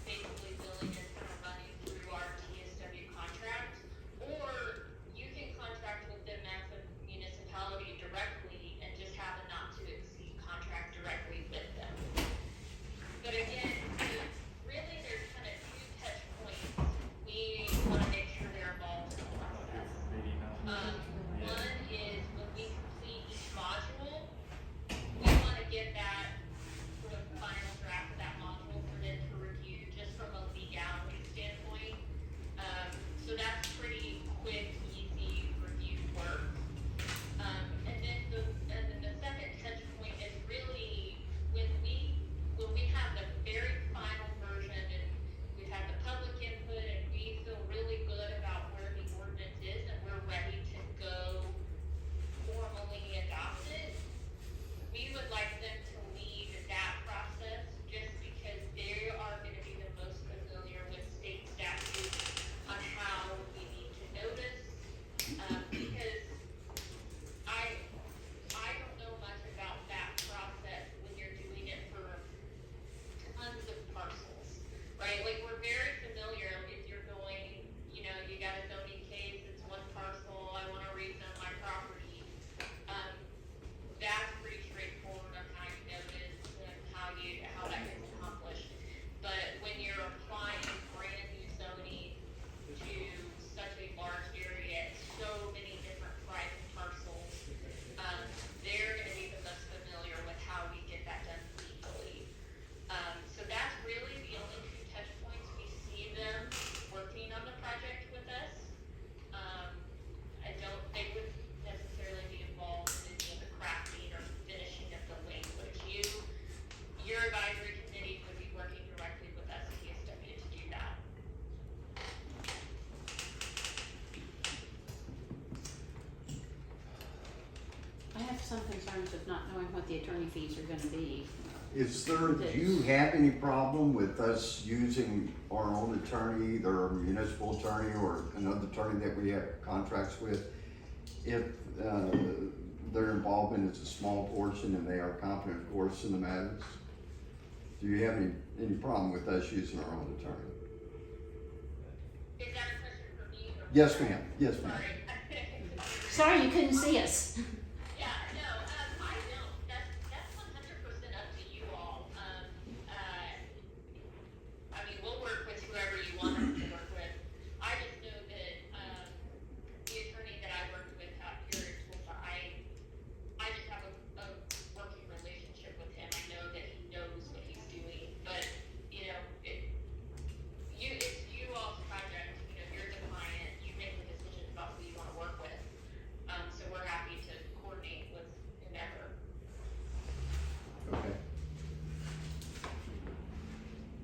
[SPEAKER 9] basically billing is kind of running through our TSW contract. Or you can contract with them as a municipality directly and just have a not-to-exceed contract directly with them. But again, really there's kind of two touch points. We want to make sure they're involved in the process. One is when we complete each module, we want to get that sort of final draft of that module for them to review, just from a legality standpoint. So that's pretty quick, easy review work. And then the second touch point is really when we have the very final version and we've had the public input and we feel really good about where the ordinance is and we're ready to go formally adopt it, we would like them to lead that process just because they are going to be the most familiar with state statutes on how we need to notice. Because I don't know much about that process when you're doing it for tons of parcels, right? Like, we're very familiar if you're going, you got a zoning case, it's one parcel, I want to rezone my property. That's pretty straightforward on how you notice and how that gets accomplished. But when you're applying brand new zoning to such a large area, so many different private parcels, they're going to be the most familiar with how we get that done legally. So that's really the only two touch points we see them working on the project with us. They wouldn't necessarily be involved in any of the crafting or finishing of the language. Your advisory committee would be working directly with us, TSW, to do that.
[SPEAKER 1] I have some concerns of not knowing what the attorney fees are gonna be.
[SPEAKER 11] Do you have any problem with us using our own attorney, either a municipal attorney or another attorney that we have contracts with? If, their involvement is a small portion and they are competent, of course, in the matters? Do you have any problem with us using our own attorney?
[SPEAKER 9] Is that a question for me? Or
[SPEAKER 11] Yes, ma'am. Yes, ma'am.
[SPEAKER 9] Sorry.
[SPEAKER 1] Sorry you couldn't see us.
[SPEAKER 9] Yeah, no, I don't. That's 100% up to you all. I mean, we'll work with whoever you want us to work with. I just know that the attorney that I worked with out here in Tulsa, I just have a working relationship with him. I know that he knows what he's doing, but it's you all's project. You're the client. You make the decisions about who you want to work with. So we're happy to coordinate with whomever.
[SPEAKER 11] Okay.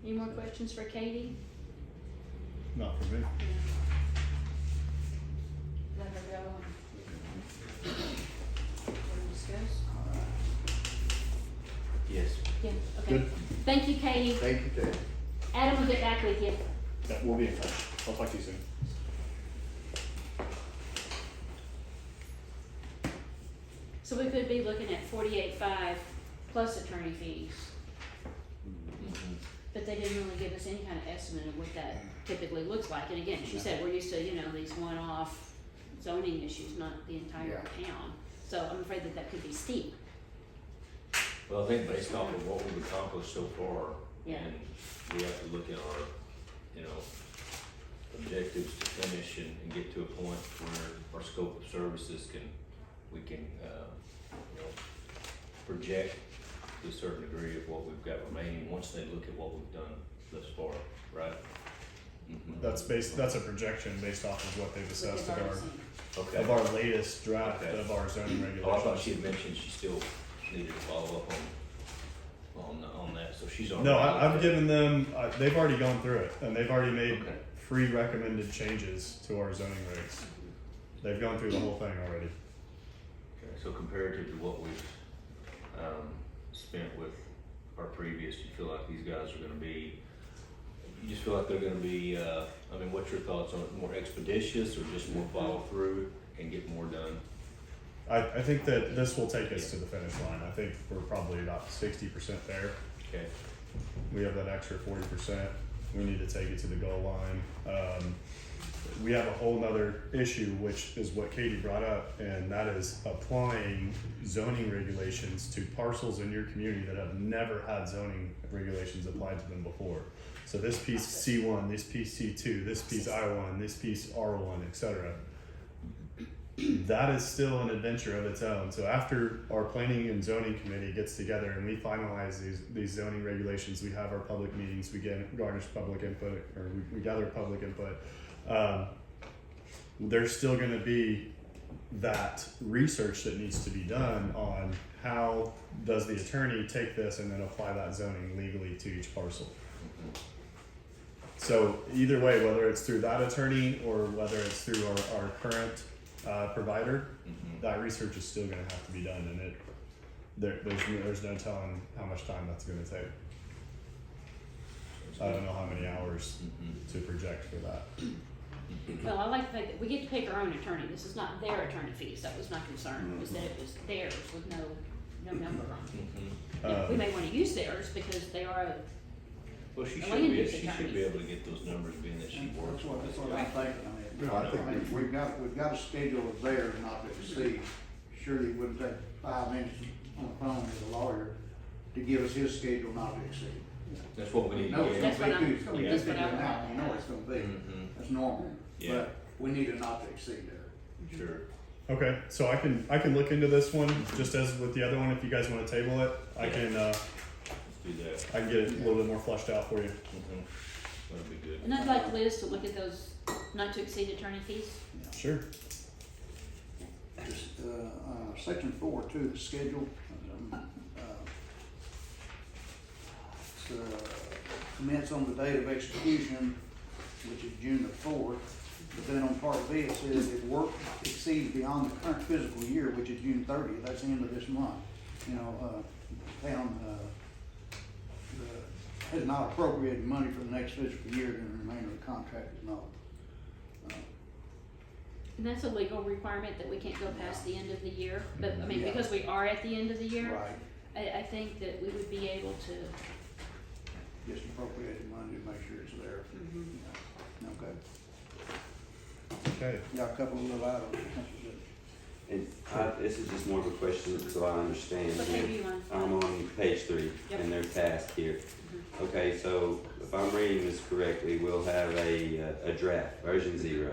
[SPEAKER 1] Any more questions for Katie?
[SPEAKER 5] Not for me.
[SPEAKER 1] Let her go and we'll discuss.
[SPEAKER 10] Yes.
[SPEAKER 1] Yeah, okay.
[SPEAKER 5] Good.
[SPEAKER 1] Thank you, Katie.
[SPEAKER 11] Thank you, Ted.
[SPEAKER 1] Adam will get back with you.
[SPEAKER 7] Yeah, we'll be in touch. I'll talk to you soon.
[SPEAKER 1] So we could be looking at 48.5 plus attorney fees, but they didn't really give us any kind of estimate of what that typically looks like. And again, she said we're used to, these one-off zoning issues, not the entire town. So I'm afraid that that could be steep.
[SPEAKER 10] Well, I think based off of what we've accomplished so far,
[SPEAKER 1] Yeah.
[SPEAKER 10] and we have to look at our, objectives to finish and get to a point where our scope of services we can project to a certain degree of what we've got remaining, once they look at what we've done thus far, right?
[SPEAKER 5] That's a projection based off of what they've
[SPEAKER 1] What
[SPEAKER 5] assessed
[SPEAKER 1] they've
[SPEAKER 5] of
[SPEAKER 1] already seen.
[SPEAKER 10] Okay.
[SPEAKER 5] our latest draft
[SPEAKER 10] Okay.
[SPEAKER 5] of our zoning regulations.
[SPEAKER 10] Oh, I thought she had mentioned she still needed to follow up on that, so she's already.
[SPEAKER 5] No, I've given them, they've already gone through it, and they've already made
[SPEAKER 10] Okay.
[SPEAKER 5] 3 recommended changes to our zoning regs. They've gone through the whole thing already.
[SPEAKER 10] Okay, so comparative to what we've, spent with our previous, you feel like these guys are gonna be, you just feel like they're gonna be, what's your thoughts on it, more expeditious or just more follow through and get more done?
[SPEAKER 5] I think that this will take us to the finish line. I think we're probably about 60% there.
[SPEAKER 10] Okay,
[SPEAKER 5] We have that extra 40%. We need to take it to the goal line. We have a whole nother issue, which is what Katie brought up, and that is applying zoning regulations to parcels in your community that have never had zoning regulations applied to them before. So this piece C1, this piece C2, this piece I1, this piece R1, etc. That is still an adventure of its own. So after our planning and zoning committee gets together and we finalize these zoning regulations, we have our public meetings, we garnish public input, or we gather public input. There's still going to be that research that needs to be done on how does the attorney take this and then apply that zoning legally to each parcel. So either way, whether it's through that attorney or whether it's through our current provider, that research is still going to have to be done, and there's no telling how much time that's going to take. I don't know how many hours to project for that.
[SPEAKER 1] Well, I like the fact that we get to pick our own attorney. This is not their attorney fees. That was my concern, was that it was theirs with no number on it. And we may want to use theirs because they are a
[SPEAKER 10] well, she
[SPEAKER 1] The
[SPEAKER 10] should
[SPEAKER 1] land
[SPEAKER 10] be,
[SPEAKER 1] use
[SPEAKER 10] she should
[SPEAKER 1] attorneys.
[SPEAKER 10] be able to get those numbers being that she works with
[SPEAKER 8] That's
[SPEAKER 10] this
[SPEAKER 8] what
[SPEAKER 10] guy.
[SPEAKER 8] I'm thinking. I mean, we've got a schedule of theirs not to exceed. Surely it wouldn't take 5 minutes on the phone with a lawyer to give us his schedule not to exceed.
[SPEAKER 10] That's what we need to
[SPEAKER 8] No, it's
[SPEAKER 10] get.
[SPEAKER 8] gonna be two, it's gonna be
[SPEAKER 10] Yeah.
[SPEAKER 8] two fifty an hour, you know it's gonna be, that's normal,
[SPEAKER 10] Yeah.
[SPEAKER 8] but we need it not to exceed there.
[SPEAKER 10] Sure.
[SPEAKER 5] Okay, so I can look into this one just as with the other one. If you guys want to table it, I can
[SPEAKER 10] Let's do that.
[SPEAKER 5] I can get it a little bit more fleshed out for you.
[SPEAKER 10] That'd be good.
[SPEAKER 1] And I'd like Liz to look at those not to exceed attorney fees.
[SPEAKER 5] Sure.
[SPEAKER 8] Section 4.2, the schedule. Commence on the date of execution, which is June the 4th. But then on part B, it says if work exceeds beyond the current fiscal year, which is June 30th, that's the end of this month. Town has not appropriated money for the next fiscal year, then the remainder of the contract is not.
[SPEAKER 1] And that's a legal requirement that we can't go past the end of the year. But I mean,
[SPEAKER 8] Yeah.
[SPEAKER 1] because we are at the end of the year,
[SPEAKER 8] Right.
[SPEAKER 1] I think that we would be able to.
[SPEAKER 8] Just appropriated money to make sure it's there. Okay.
[SPEAKER 5] Okay.
[SPEAKER 8] Got a couple of little items.
[SPEAKER 4] And this is just more of a question so I understand.
[SPEAKER 1] What page are you on?
[SPEAKER 4] I'm on page 3
[SPEAKER 1] Yep.
[SPEAKER 4] in their task here. Okay, so if I'm reading this correctly, we'll have a draft, version 0.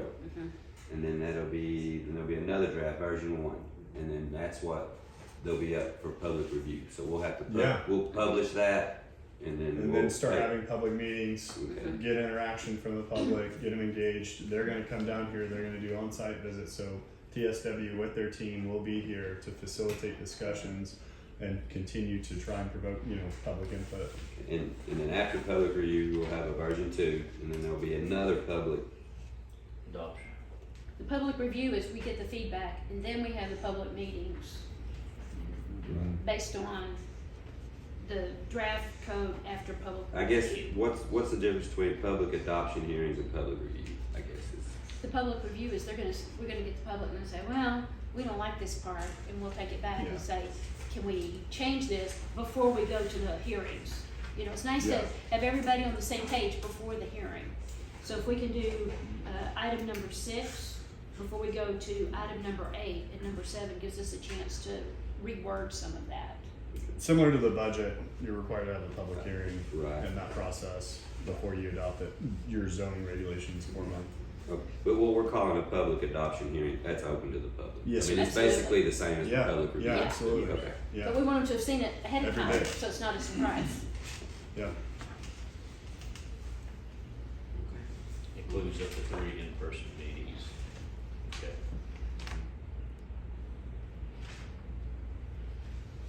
[SPEAKER 4] And then there'll be another draft, version 1. And then that's what they'll be up for public review. So we'll have to,
[SPEAKER 5] Yeah.
[SPEAKER 4] we'll publish that and then
[SPEAKER 5] And
[SPEAKER 4] we'll
[SPEAKER 5] then start
[SPEAKER 4] take-
[SPEAKER 5] having public meetings,
[SPEAKER 4] Okay.
[SPEAKER 5] get interaction from the public, get them engaged. They're going to come down here. They're going to do on-site visits. So TSW with their team will be here to facilitate discussions and continue to try and provoke, public input.
[SPEAKER 4] And then after public review, we'll have a version 2, and then there'll be another public.
[SPEAKER 10] Adoption.
[SPEAKER 1] The public review is we get the feedback, and then we have the public meetings based on the draft code after public
[SPEAKER 4] I guess,
[SPEAKER 1] review.
[SPEAKER 4] what's the difference between public adoption hearings and public review, I guess is.
[SPEAKER 1] The public review is we're gonna get the public and say, well, we don't like this part, and we'll take it back
[SPEAKER 5] Yeah.
[SPEAKER 1] and say, can we change this before we go to the hearings? You know, it's nice to
[SPEAKER 5] Yeah.
[SPEAKER 1] have everybody on the same page before the hearing. So if we can do, item number 6, before we go to item number 8, and number 7 gives us a chance to reword some of that.
[SPEAKER 5] Similar to the budget, you're required to have a public hearing
[SPEAKER 4] Right.
[SPEAKER 5] in that process before you adopt it, your zoning regulations for them.
[SPEAKER 4] Okay. But what we're calling a public adoption hearing, that's open to the public.
[SPEAKER 5] Yes,
[SPEAKER 4] I mean, it's
[SPEAKER 1] sir.
[SPEAKER 4] basically the same as the
[SPEAKER 5] Yeah,
[SPEAKER 4] public review.
[SPEAKER 5] yeah, absolutely.
[SPEAKER 4] Okay.
[SPEAKER 5] Yeah,
[SPEAKER 1] But we want them to have seen it ahead of
[SPEAKER 5] Every
[SPEAKER 1] time,
[SPEAKER 5] day.
[SPEAKER 1] so it's not a surprise.
[SPEAKER 5] yeah.
[SPEAKER 10] Includes up to 3 in-person meetings. Okay.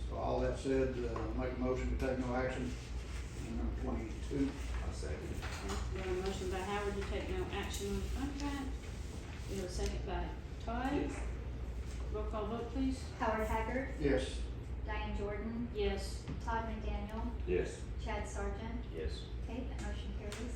[SPEAKER 8] So all that said, make a motion to take no action on number 22.
[SPEAKER 4] I'll second it.
[SPEAKER 1] We have a motion by Howard to take no action on the contract. We have a second by Todd.
[SPEAKER 4] Yes.
[SPEAKER 1] Roll call vote, please.
[SPEAKER 12] Howard Haggard,
[SPEAKER 8] Yes.
[SPEAKER 12] Diane Jordan,
[SPEAKER 1] Yes.
[SPEAKER 12] Todd McDaniel,
[SPEAKER 4] Yes.
[SPEAKER 12] Chad Sargent.
[SPEAKER 10] Yes.
[SPEAKER 12] Okay, that motion carries.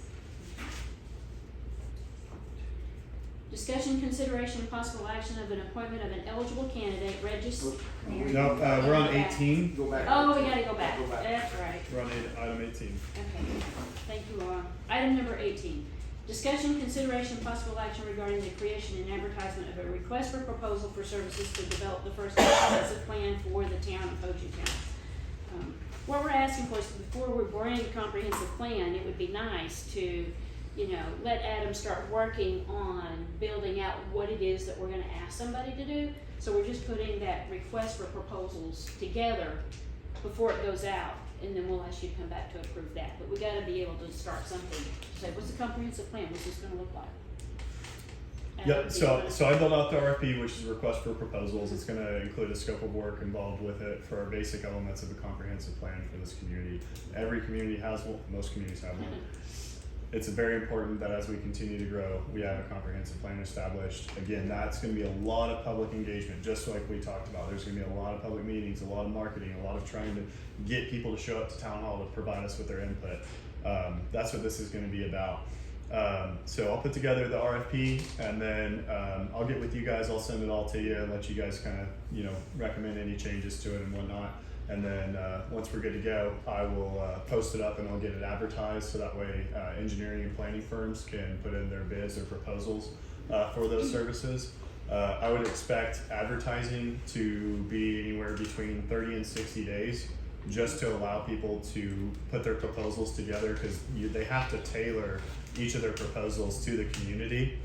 [SPEAKER 1] Discussion, consideration, and possible action of an appointment of an eligible candidate registered.
[SPEAKER 5] No, we're on 18.
[SPEAKER 8] Go back.
[SPEAKER 1] Oh, we gotta go back. That's right.
[SPEAKER 5] We're on item 18.
[SPEAKER 1] Okay, thank you, Laura. Item number 18, discussion, consideration, possible action regarding the creation and advertisement of a request for proposal for services to develop the first comprehensive plan for the town of Hochatown. What we're asking for is before we bring a comprehensive plan, it would be nice to, you know, let Adam start working on building out what it is that we're gonna ask somebody to do. So we're just putting that request for proposals together before it goes out, and then we'll ask you to come back to approve that. But we gotta be able to start something, say, what's the comprehensive plan, what's this gonna look like? And
[SPEAKER 5] Yep,
[SPEAKER 1] do
[SPEAKER 5] so,
[SPEAKER 1] you wanna-
[SPEAKER 5] so I built out the RFP, which is a request for proposals. It's gonna include a scope of work involved with it for basic elements of a comprehensive plan for this community. Every community has one, most communities have one. It's very important that as we continue to grow, we have a comprehensive plan established. Again, that's gonna be a lot of public engagement, just like we talked about. There's gonna be a lot of public meetings, a lot of marketing, a lot of trying to get people to show up to town hall to provide us with their input. That's what this is gonna be about. So I'll put together the RFP and then I'll get with you guys, I'll send it all to you and let you guys kind of, you know, recommend any changes to it and whatnot. And then once we're good to go, I will post it up and I'll get it advertised so that way engineering and planning firms can put in their bids or proposals for those services. I would expect advertising to be anywhere between 30 and 60 days just to allow people to put their proposals together because they have to tailor each of their proposals to the community.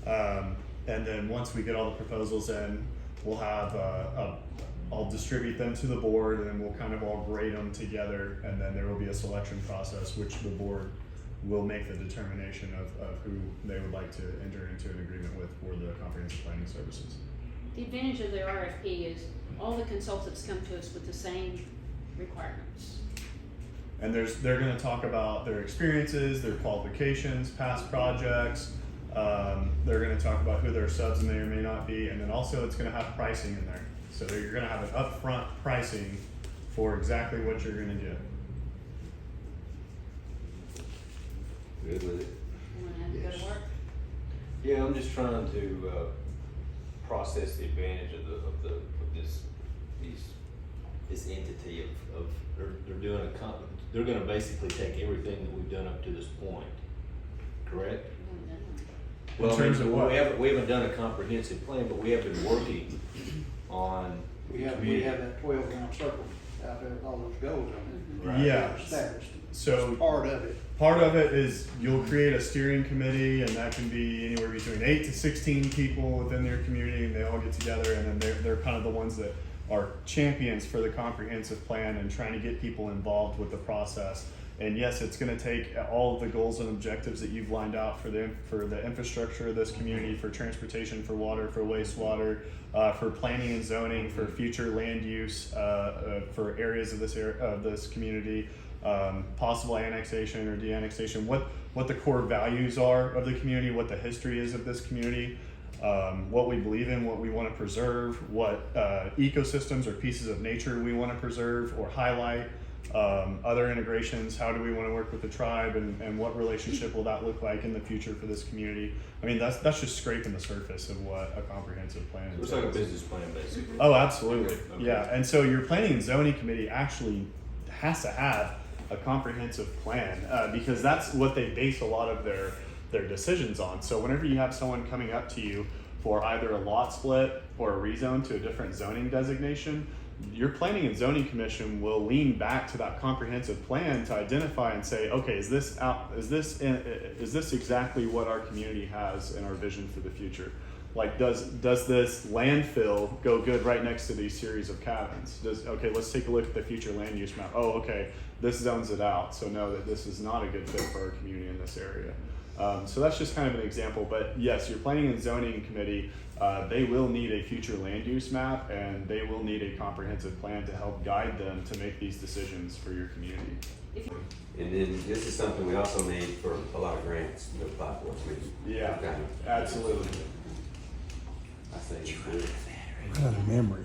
[SPEAKER 5] And then once we get all the proposals in, we'll have I'll distribute them to the board and then we'll kind of all grade them together and then there will be a selection process which the board will make the determination of who they would like to enter into an agreement with for the comprehensive planning services.
[SPEAKER 1] The advantage of the RFP is all the consultants come to us with the same requirements.
[SPEAKER 5] And they're gonna talk about their experiences, their qualifications, past projects. They're gonna talk about who their subs may or may not be, and then also it's gonna have pricing in there. So you're gonna have an upfront pricing for exactly what you're gonna get.
[SPEAKER 4] Good with it.
[SPEAKER 1] You wanna have to go to work?
[SPEAKER 10] Yeah, I'm just trying to process the advantage of this entity of they're doing they're gonna basically take everything that we've done up to this point, correct? Well,
[SPEAKER 5] terms of what?
[SPEAKER 10] we haven't done a comprehensive plan, but we have been working on
[SPEAKER 8] We have that 12-round circle out there with all those goals on
[SPEAKER 10] Right.
[SPEAKER 5] Yeah.
[SPEAKER 8] it. Established.
[SPEAKER 5] So
[SPEAKER 8] Part of it.
[SPEAKER 5] part of it is you'll create a steering committee and that can be anywhere between 8 to 16 people within their community and they all get together and then they're kind of the ones that are champions for the comprehensive plan and trying to get people involved with the process. And yes, it's going to take all of the goals and objectives that you've lined out for the infrastructure of this community, for transportation, for water, for wastewater, for planning and zoning, for future land use, for areas of this community, possible annexation or de-annexation, what the core values are of the community, what the history is of this community, what we believe in, what we want to preserve, what ecosystems or pieces of nature we want to preserve or highlight. other integrations. How do we want to work with the tribe, and what relationship will that look like in the future for this community? I mean, that's just scraping the surface of what a comprehensive plan
[SPEAKER 10] So
[SPEAKER 5] is.
[SPEAKER 10] it's like a business plan, basically.
[SPEAKER 5] Oh, absolutely.
[SPEAKER 10] Okay.
[SPEAKER 5] Yeah. And so your planning and zoning committee actually has to have a comprehensive plan because that's what they base a lot of their decisions on. So whenever you have someone coming up to you for either a lot split or a rezone to a different zoning designation, your planning and zoning commission will lean back to that comprehensive plan to identify and say, okay, is this exactly what our community has in our vision for the future? Like, does this landfill go good right next to these series of cabins? Okay, let's take a look at the future land use map. Oh, okay, this zones it out, so know that this is not a good fit for our community in this area. So that's just kind of an example, but yes, your planning and zoning committee, they will need a future land use map, and they will need a comprehensive plan to help guide them to make these decisions for your community.
[SPEAKER 4] And then this is something we also need for a lot of grants to apply for.
[SPEAKER 5] Yeah,
[SPEAKER 4] kind of-
[SPEAKER 5] absolutely.
[SPEAKER 4] I say it's good.
[SPEAKER 13] What a memory.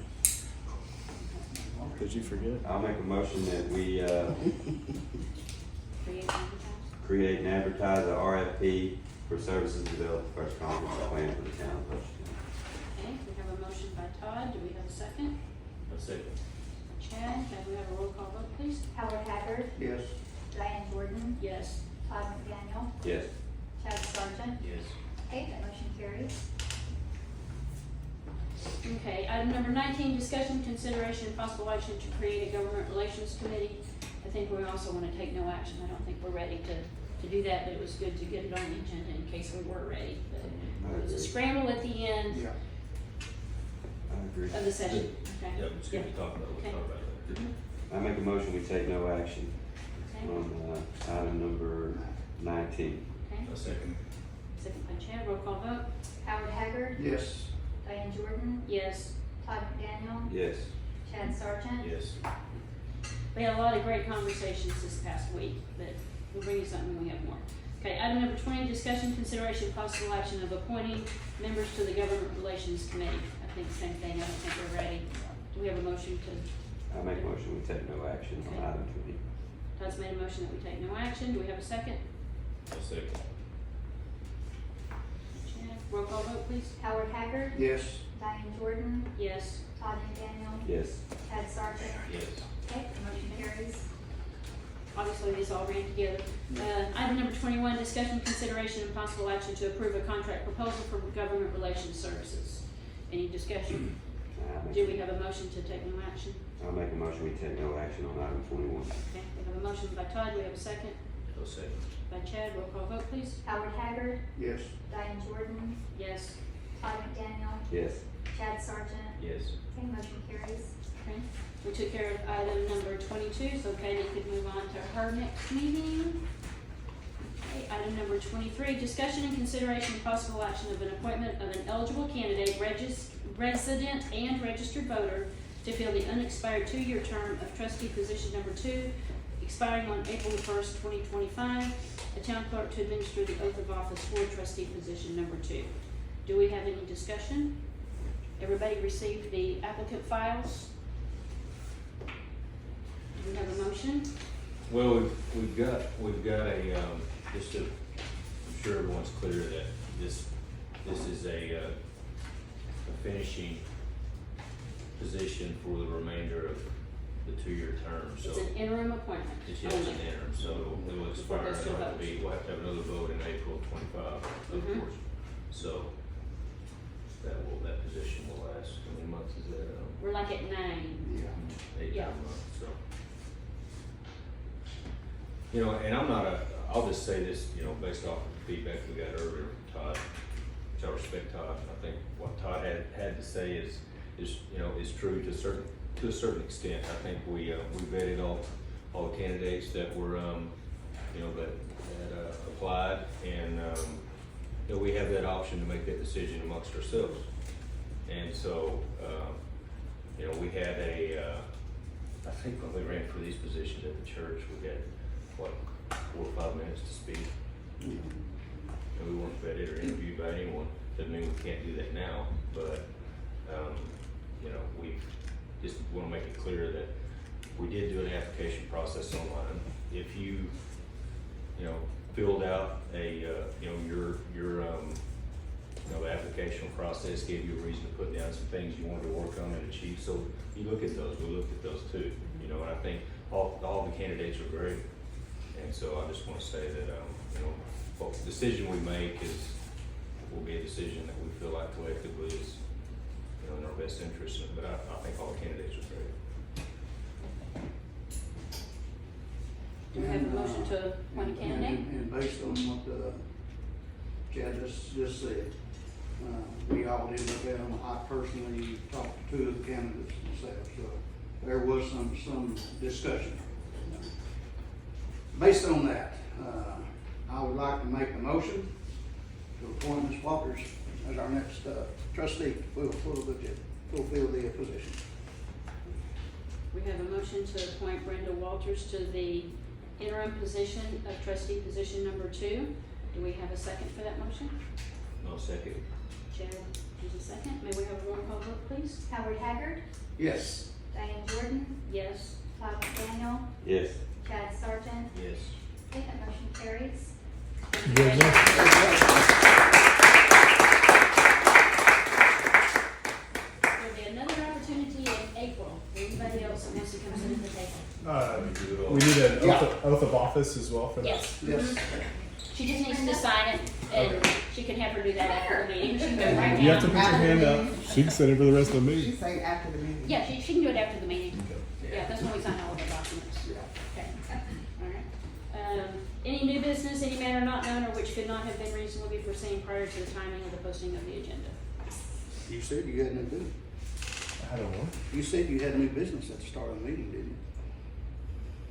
[SPEAKER 5] Did you forget?
[SPEAKER 4] I'll make a motion that we,
[SPEAKER 1] Create and advertise.
[SPEAKER 4] create and advertise a RFP for services developed first comprehensive plan for the town of Hochatown.
[SPEAKER 1] Okay, we have a motion by Todd, do we have a second?
[SPEAKER 10] A second.
[SPEAKER 1] Chad, may we have a roll call vote, please?
[SPEAKER 12] Howard Haggard,
[SPEAKER 8] Yes.
[SPEAKER 12] Diane Jordan,
[SPEAKER 1] Yes.
[SPEAKER 12] Todd McDaniel,
[SPEAKER 4] Yes.
[SPEAKER 12] Chad Sargent.
[SPEAKER 10] Yes.
[SPEAKER 12] Okay, that motion carries.
[SPEAKER 1] Okay, item number 19, discussion, consideration, and possible action to create a government relations committee. I think we also want to take no action. I don't think we're ready to do that, but it was good to get it on the agenda in case we were ready. But it was a scramble at the end
[SPEAKER 8] Yeah.
[SPEAKER 4] I agree.
[SPEAKER 1] of the session, okay?
[SPEAKER 10] Yeah, it's good to talk about it, we'll talk about it.
[SPEAKER 1] Mhm.
[SPEAKER 4] I make a motion, we take no action
[SPEAKER 1] Okay,
[SPEAKER 4] on, item number 19.
[SPEAKER 1] okay.
[SPEAKER 10] A second.
[SPEAKER 1] Second by Chad, roll call vote.
[SPEAKER 12] Howard Haggard,
[SPEAKER 8] Yes.
[SPEAKER 12] Diane Jordan,
[SPEAKER 1] Yes.
[SPEAKER 12] Todd McDaniel,
[SPEAKER 4] Yes.
[SPEAKER 12] Chad Sargent.
[SPEAKER 10] Yes.
[SPEAKER 1] We had a lot of great conversations this past week, but we'll bring you something when we have more. Okay, item number 20, discussion, consideration, possible action of appointing members to the Government Relations Committee. I think the same thing, I don't think we're ready. Do we have a motion to,
[SPEAKER 4] I make a motion, we take no action on
[SPEAKER 1] Okay.
[SPEAKER 4] item 20.
[SPEAKER 1] Todd's made a motion that we take no action. Do we have a second?
[SPEAKER 10] A second.
[SPEAKER 1] Chad, roll call vote, please.
[SPEAKER 12] Howard Haggard,
[SPEAKER 8] Yes.
[SPEAKER 12] Diane Jordan,
[SPEAKER 1] Yes.
[SPEAKER 12] Todd McDaniel,
[SPEAKER 4] Yes.
[SPEAKER 12] Chad Sargent.
[SPEAKER 10] Yes.
[SPEAKER 12] Okay, the motion carries.
[SPEAKER 1] Obviously, these all ran together. Item number 21, discussion, consideration, and possible action to approve a contract proposal for government relations services. Any discussion? Do we have a motion to take no action?
[SPEAKER 4] I'll make a motion, we take no action on item 21.
[SPEAKER 1] Okay, we have a motion by Todd. Do we have a second?
[SPEAKER 10] A second.
[SPEAKER 1] By Chad, roll call vote, please.
[SPEAKER 12] Howard Haggard,
[SPEAKER 8] Yes.
[SPEAKER 12] Diane Jordan,
[SPEAKER 1] Yes.
[SPEAKER 12] Todd McDaniel,
[SPEAKER 4] Yes.
[SPEAKER 12] Chad Sargent.
[SPEAKER 10] Yes.
[SPEAKER 12] Okay, motion carries.
[SPEAKER 1] Okay, we took care of item number 22, so Katie could move on to her next meeting. Okay, item number 23, discussion and consideration of possible action of an appointment of an eligible candidate, resident and registered voter to fill the unexpired 2-year term of trustee position number 2, expiring on April the 1st, 2025. A town clerk to administer the oath of office for trustee position number 2. Do we have any discussion? Everybody received the applicant files? Do we have a motion?
[SPEAKER 10] Well, we've got a, just to, I'm sure everyone's clear that this is a finishing position for the remainder of the 2-year term, so.
[SPEAKER 1] It's an interim appointment.
[SPEAKER 10] It's just an interim, so it will expire,
[SPEAKER 1] Before it goes to
[SPEAKER 10] it'll have to
[SPEAKER 1] vote.
[SPEAKER 10] be, we'll have to have another vote in April 25, of
[SPEAKER 1] Mhm.
[SPEAKER 10] course. So, that position will last, how many months is that,
[SPEAKER 1] We're like at 9.
[SPEAKER 10] 8,
[SPEAKER 1] Yeah.
[SPEAKER 10] 9 months, so. You know, and I'll just say this, you know, based off of the feedback we got earlier from Todd, which I respect Todd, I think what Todd had to say is, you know, is true to a certain extent. I think we vetted all the candidates that were, you know, that applied, and, you know, we have that option to make that decision amongst ourselves. And so, you know, we had I think when we ran for these positions at the church, we had, 4 or 5 minutes to speak. And we weren't vetted or interviewed by anyone. Doesn't mean we can't do that now, but, you know, we just wanna make it clear that we did do an application process online. If you filled out a, the application process, gave you a reason to put down some things you wanted to work on and achieve, so you look at those, we looked at those too, and I think all the candidates are great. And so I just wanna say that, what decision we make will be a decision that we feel like collectively is, in our best interest, but I think all the candidates are great.
[SPEAKER 1] Do we have a motion to appoint a candidate?
[SPEAKER 8] And based on what, Chad just said, we all did look at them. I personally talked to two of the candidates myself, so there was some discussion. Based on that, I would like to make a motion to appoint Ms. Walters as our next trustee to fulfill the position.
[SPEAKER 1] We have a motion to appoint Brenda Walters to the interim position of trustee position number 2. Do we have a second for that motion?
[SPEAKER 10] No second.
[SPEAKER 1] Chad, is a second. May we have a roll call vote, please?
[SPEAKER 12] Howard Haggard,
[SPEAKER 8] Yes.
[SPEAKER 12] Diane Jordan,
[SPEAKER 1] Yes.
[SPEAKER 12] Todd McDaniel,
[SPEAKER 4] Yes.
[SPEAKER 12] Chad Sargent.
[SPEAKER 10] Yes.
[SPEAKER 12] Okay, that motion carries.
[SPEAKER 1] There'll be another opportunity in April for anybody else that wants to come sit at the table.
[SPEAKER 5] We need an oath of office as well for that.
[SPEAKER 1] Yes.
[SPEAKER 8] Yes.
[SPEAKER 1] She just needs to sign it, and she can have her do that after the meeting. She can do it right
[SPEAKER 5] You have to
[SPEAKER 1] now.
[SPEAKER 5] put your hand up. She can sit in for the rest of the meeting.
[SPEAKER 13] She say after the meeting.
[SPEAKER 1] Yeah, she can do it after the meeting. Yeah, that's when we sign all of the documents. Okay, all right. Any new business, any matter not known or which could not have been reasonably foreseen prior to the timing of the posting of the agenda?
[SPEAKER 8] You said you had new business.
[SPEAKER 5] I don't know.
[SPEAKER 8] You said you had new business at the start of the meeting, didn't you?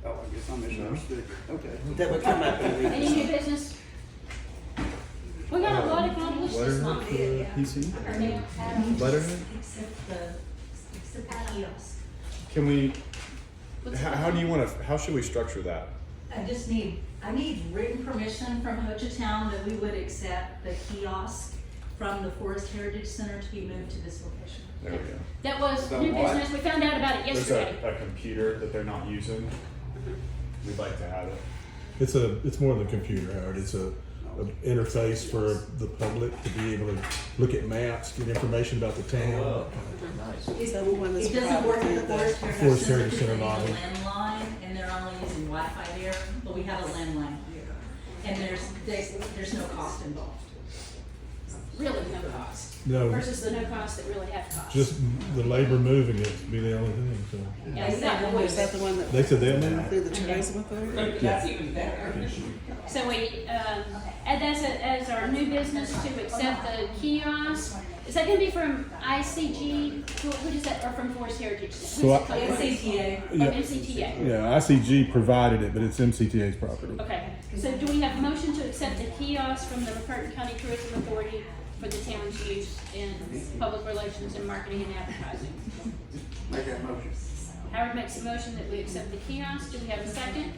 [SPEAKER 8] Oh, I guess I misunderstood. Okay.
[SPEAKER 13] That would come up in the
[SPEAKER 1] Any new business? We got a lot accomplished this
[SPEAKER 5] Letterhead
[SPEAKER 1] month.
[SPEAKER 5] for the PC? Letterhead?
[SPEAKER 12] Except the kiosk.
[SPEAKER 5] Can we,
[SPEAKER 1] What's
[SPEAKER 5] how do you wanna, how should we structure that?
[SPEAKER 14] I need written permission from Hochatown that we would accept the kiosk from the Forest Heritage Center to be moved to this location.
[SPEAKER 5] There we go.
[SPEAKER 1] That was
[SPEAKER 8] So
[SPEAKER 1] new
[SPEAKER 8] what?
[SPEAKER 1] business. We found out about it
[SPEAKER 5] There's
[SPEAKER 1] yesterday.
[SPEAKER 5] a computer that they're not using. We'd like to have it.
[SPEAKER 15] It's more than a computer, Howard. It's a interface for the public to be able to look at maps, get information about the town.
[SPEAKER 10] Nice.
[SPEAKER 14] It doesn't work with the Forest Heritage
[SPEAKER 15] Forest
[SPEAKER 14] Center
[SPEAKER 15] Heritage
[SPEAKER 14] because
[SPEAKER 15] Center
[SPEAKER 14] they have a
[SPEAKER 15] lobby.
[SPEAKER 14] landline and they're only using Wi-Fi there, but we have a landline here. And there's no cost involved.
[SPEAKER 1] Really no cost.
[SPEAKER 15] No,
[SPEAKER 1] Versus the no cost that really have cost.
[SPEAKER 15] just the labor moving it would be the only thing, so.
[SPEAKER 1] Yeah, we got
[SPEAKER 13] Is
[SPEAKER 1] boys.
[SPEAKER 13] that the one that
[SPEAKER 15] They said they'll move?
[SPEAKER 13] through the tourism authority?
[SPEAKER 15] Yeah.
[SPEAKER 13] even better.
[SPEAKER 1] So we, add that as our new business to accept the kiosk. Is that gonna be from ICG, who does that, or from Forest Heritage?
[SPEAKER 15] So I-
[SPEAKER 14] MCTA.
[SPEAKER 1] From MCTA.
[SPEAKER 15] Yeah, ICG provided it, but it's MCTA's property.
[SPEAKER 1] Okay, so do we have a motion to accept the kiosk from the McCurtain County Tourism Authority for the town's use in public relations and marketing and advertising?
[SPEAKER 8] Make that motion.
[SPEAKER 1] Howard makes a motion that we accept the kiosk. Do we have a second?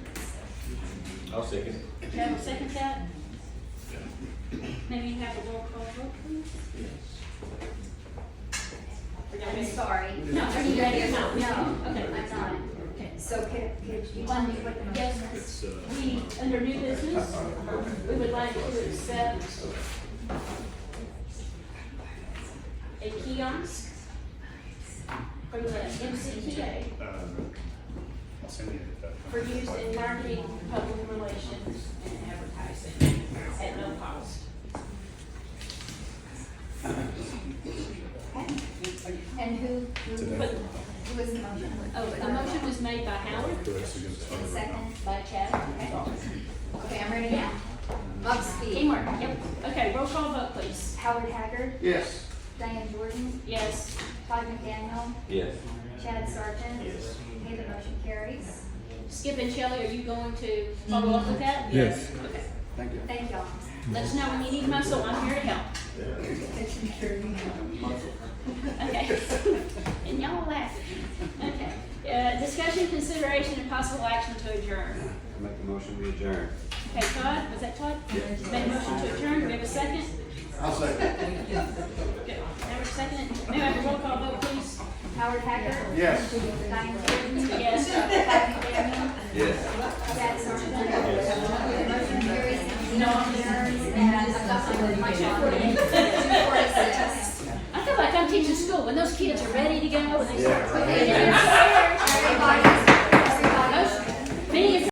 [SPEAKER 10] I'll second it.
[SPEAKER 1] Chad will second that. Maybe you have a roll call vote, please?
[SPEAKER 12] I'm sorry.
[SPEAKER 1] No, are you ready? No.
[SPEAKER 12] No,
[SPEAKER 1] Okay.
[SPEAKER 12] I'm not.
[SPEAKER 1] Okay.
[SPEAKER 12] So could you tell me what the motion is?
[SPEAKER 1] Yes, we, under new business, we would like to accept a kiosk from the MCTA
[SPEAKER 5] I'll send you that.
[SPEAKER 1] for use in marketing, public relations, and advertising at no cost.
[SPEAKER 12] And who is the motion?
[SPEAKER 1] Oh, the motion was made by Howard,
[SPEAKER 12] And second?
[SPEAKER 1] by Chad.
[SPEAKER 12] Okay, I'm ready now. Love speed.
[SPEAKER 1] Teamwork, yep. Okay, roll call vote, please.
[SPEAKER 12] Howard Haggard,
[SPEAKER 8] Yes.
[SPEAKER 12] Diane Jordan,
[SPEAKER 1] Yes.
[SPEAKER 12] Todd McDaniel,
[SPEAKER 4] Yes.
[SPEAKER 12] Chad Sargent.
[SPEAKER 10] Yes.
[SPEAKER 12] Okay, the motion carries.
[SPEAKER 1] Skip and Shelley, are you going to follow up with that?
[SPEAKER 15] Yes.
[SPEAKER 1] Okay.
[SPEAKER 8] Thank you.
[SPEAKER 12] Thank y'all.
[SPEAKER 1] Let us know when you need muscle, I'm here to help. Okay. And y'all laughing. Okay. Discussion, consideration, and possible action to adjourn.
[SPEAKER 4] I make the motion, we adjourn.
[SPEAKER 1] Okay, Todd, was that Todd? Made a motion to adjourn, do we have a second?
[SPEAKER 8] I'll say that.
[SPEAKER 1] Good. Howard, second. May I have a roll call vote, please?
[SPEAKER 2] Howard Haggard.
[SPEAKER 8] Yes.
[SPEAKER 2] Diane Jordan.
[SPEAKER 1] Yes.
[SPEAKER 2] Kathy Daniel.
[SPEAKER 4] Yes.
[SPEAKER 2] Chad Sargent. Motion carries. No one carries. And I've got my 246.
[SPEAKER 1] I feel like I'm teaching school when those kids are ready to go and they start
[SPEAKER 8] Yeah.
[SPEAKER 1] putting it in.
[SPEAKER 2] Everybody's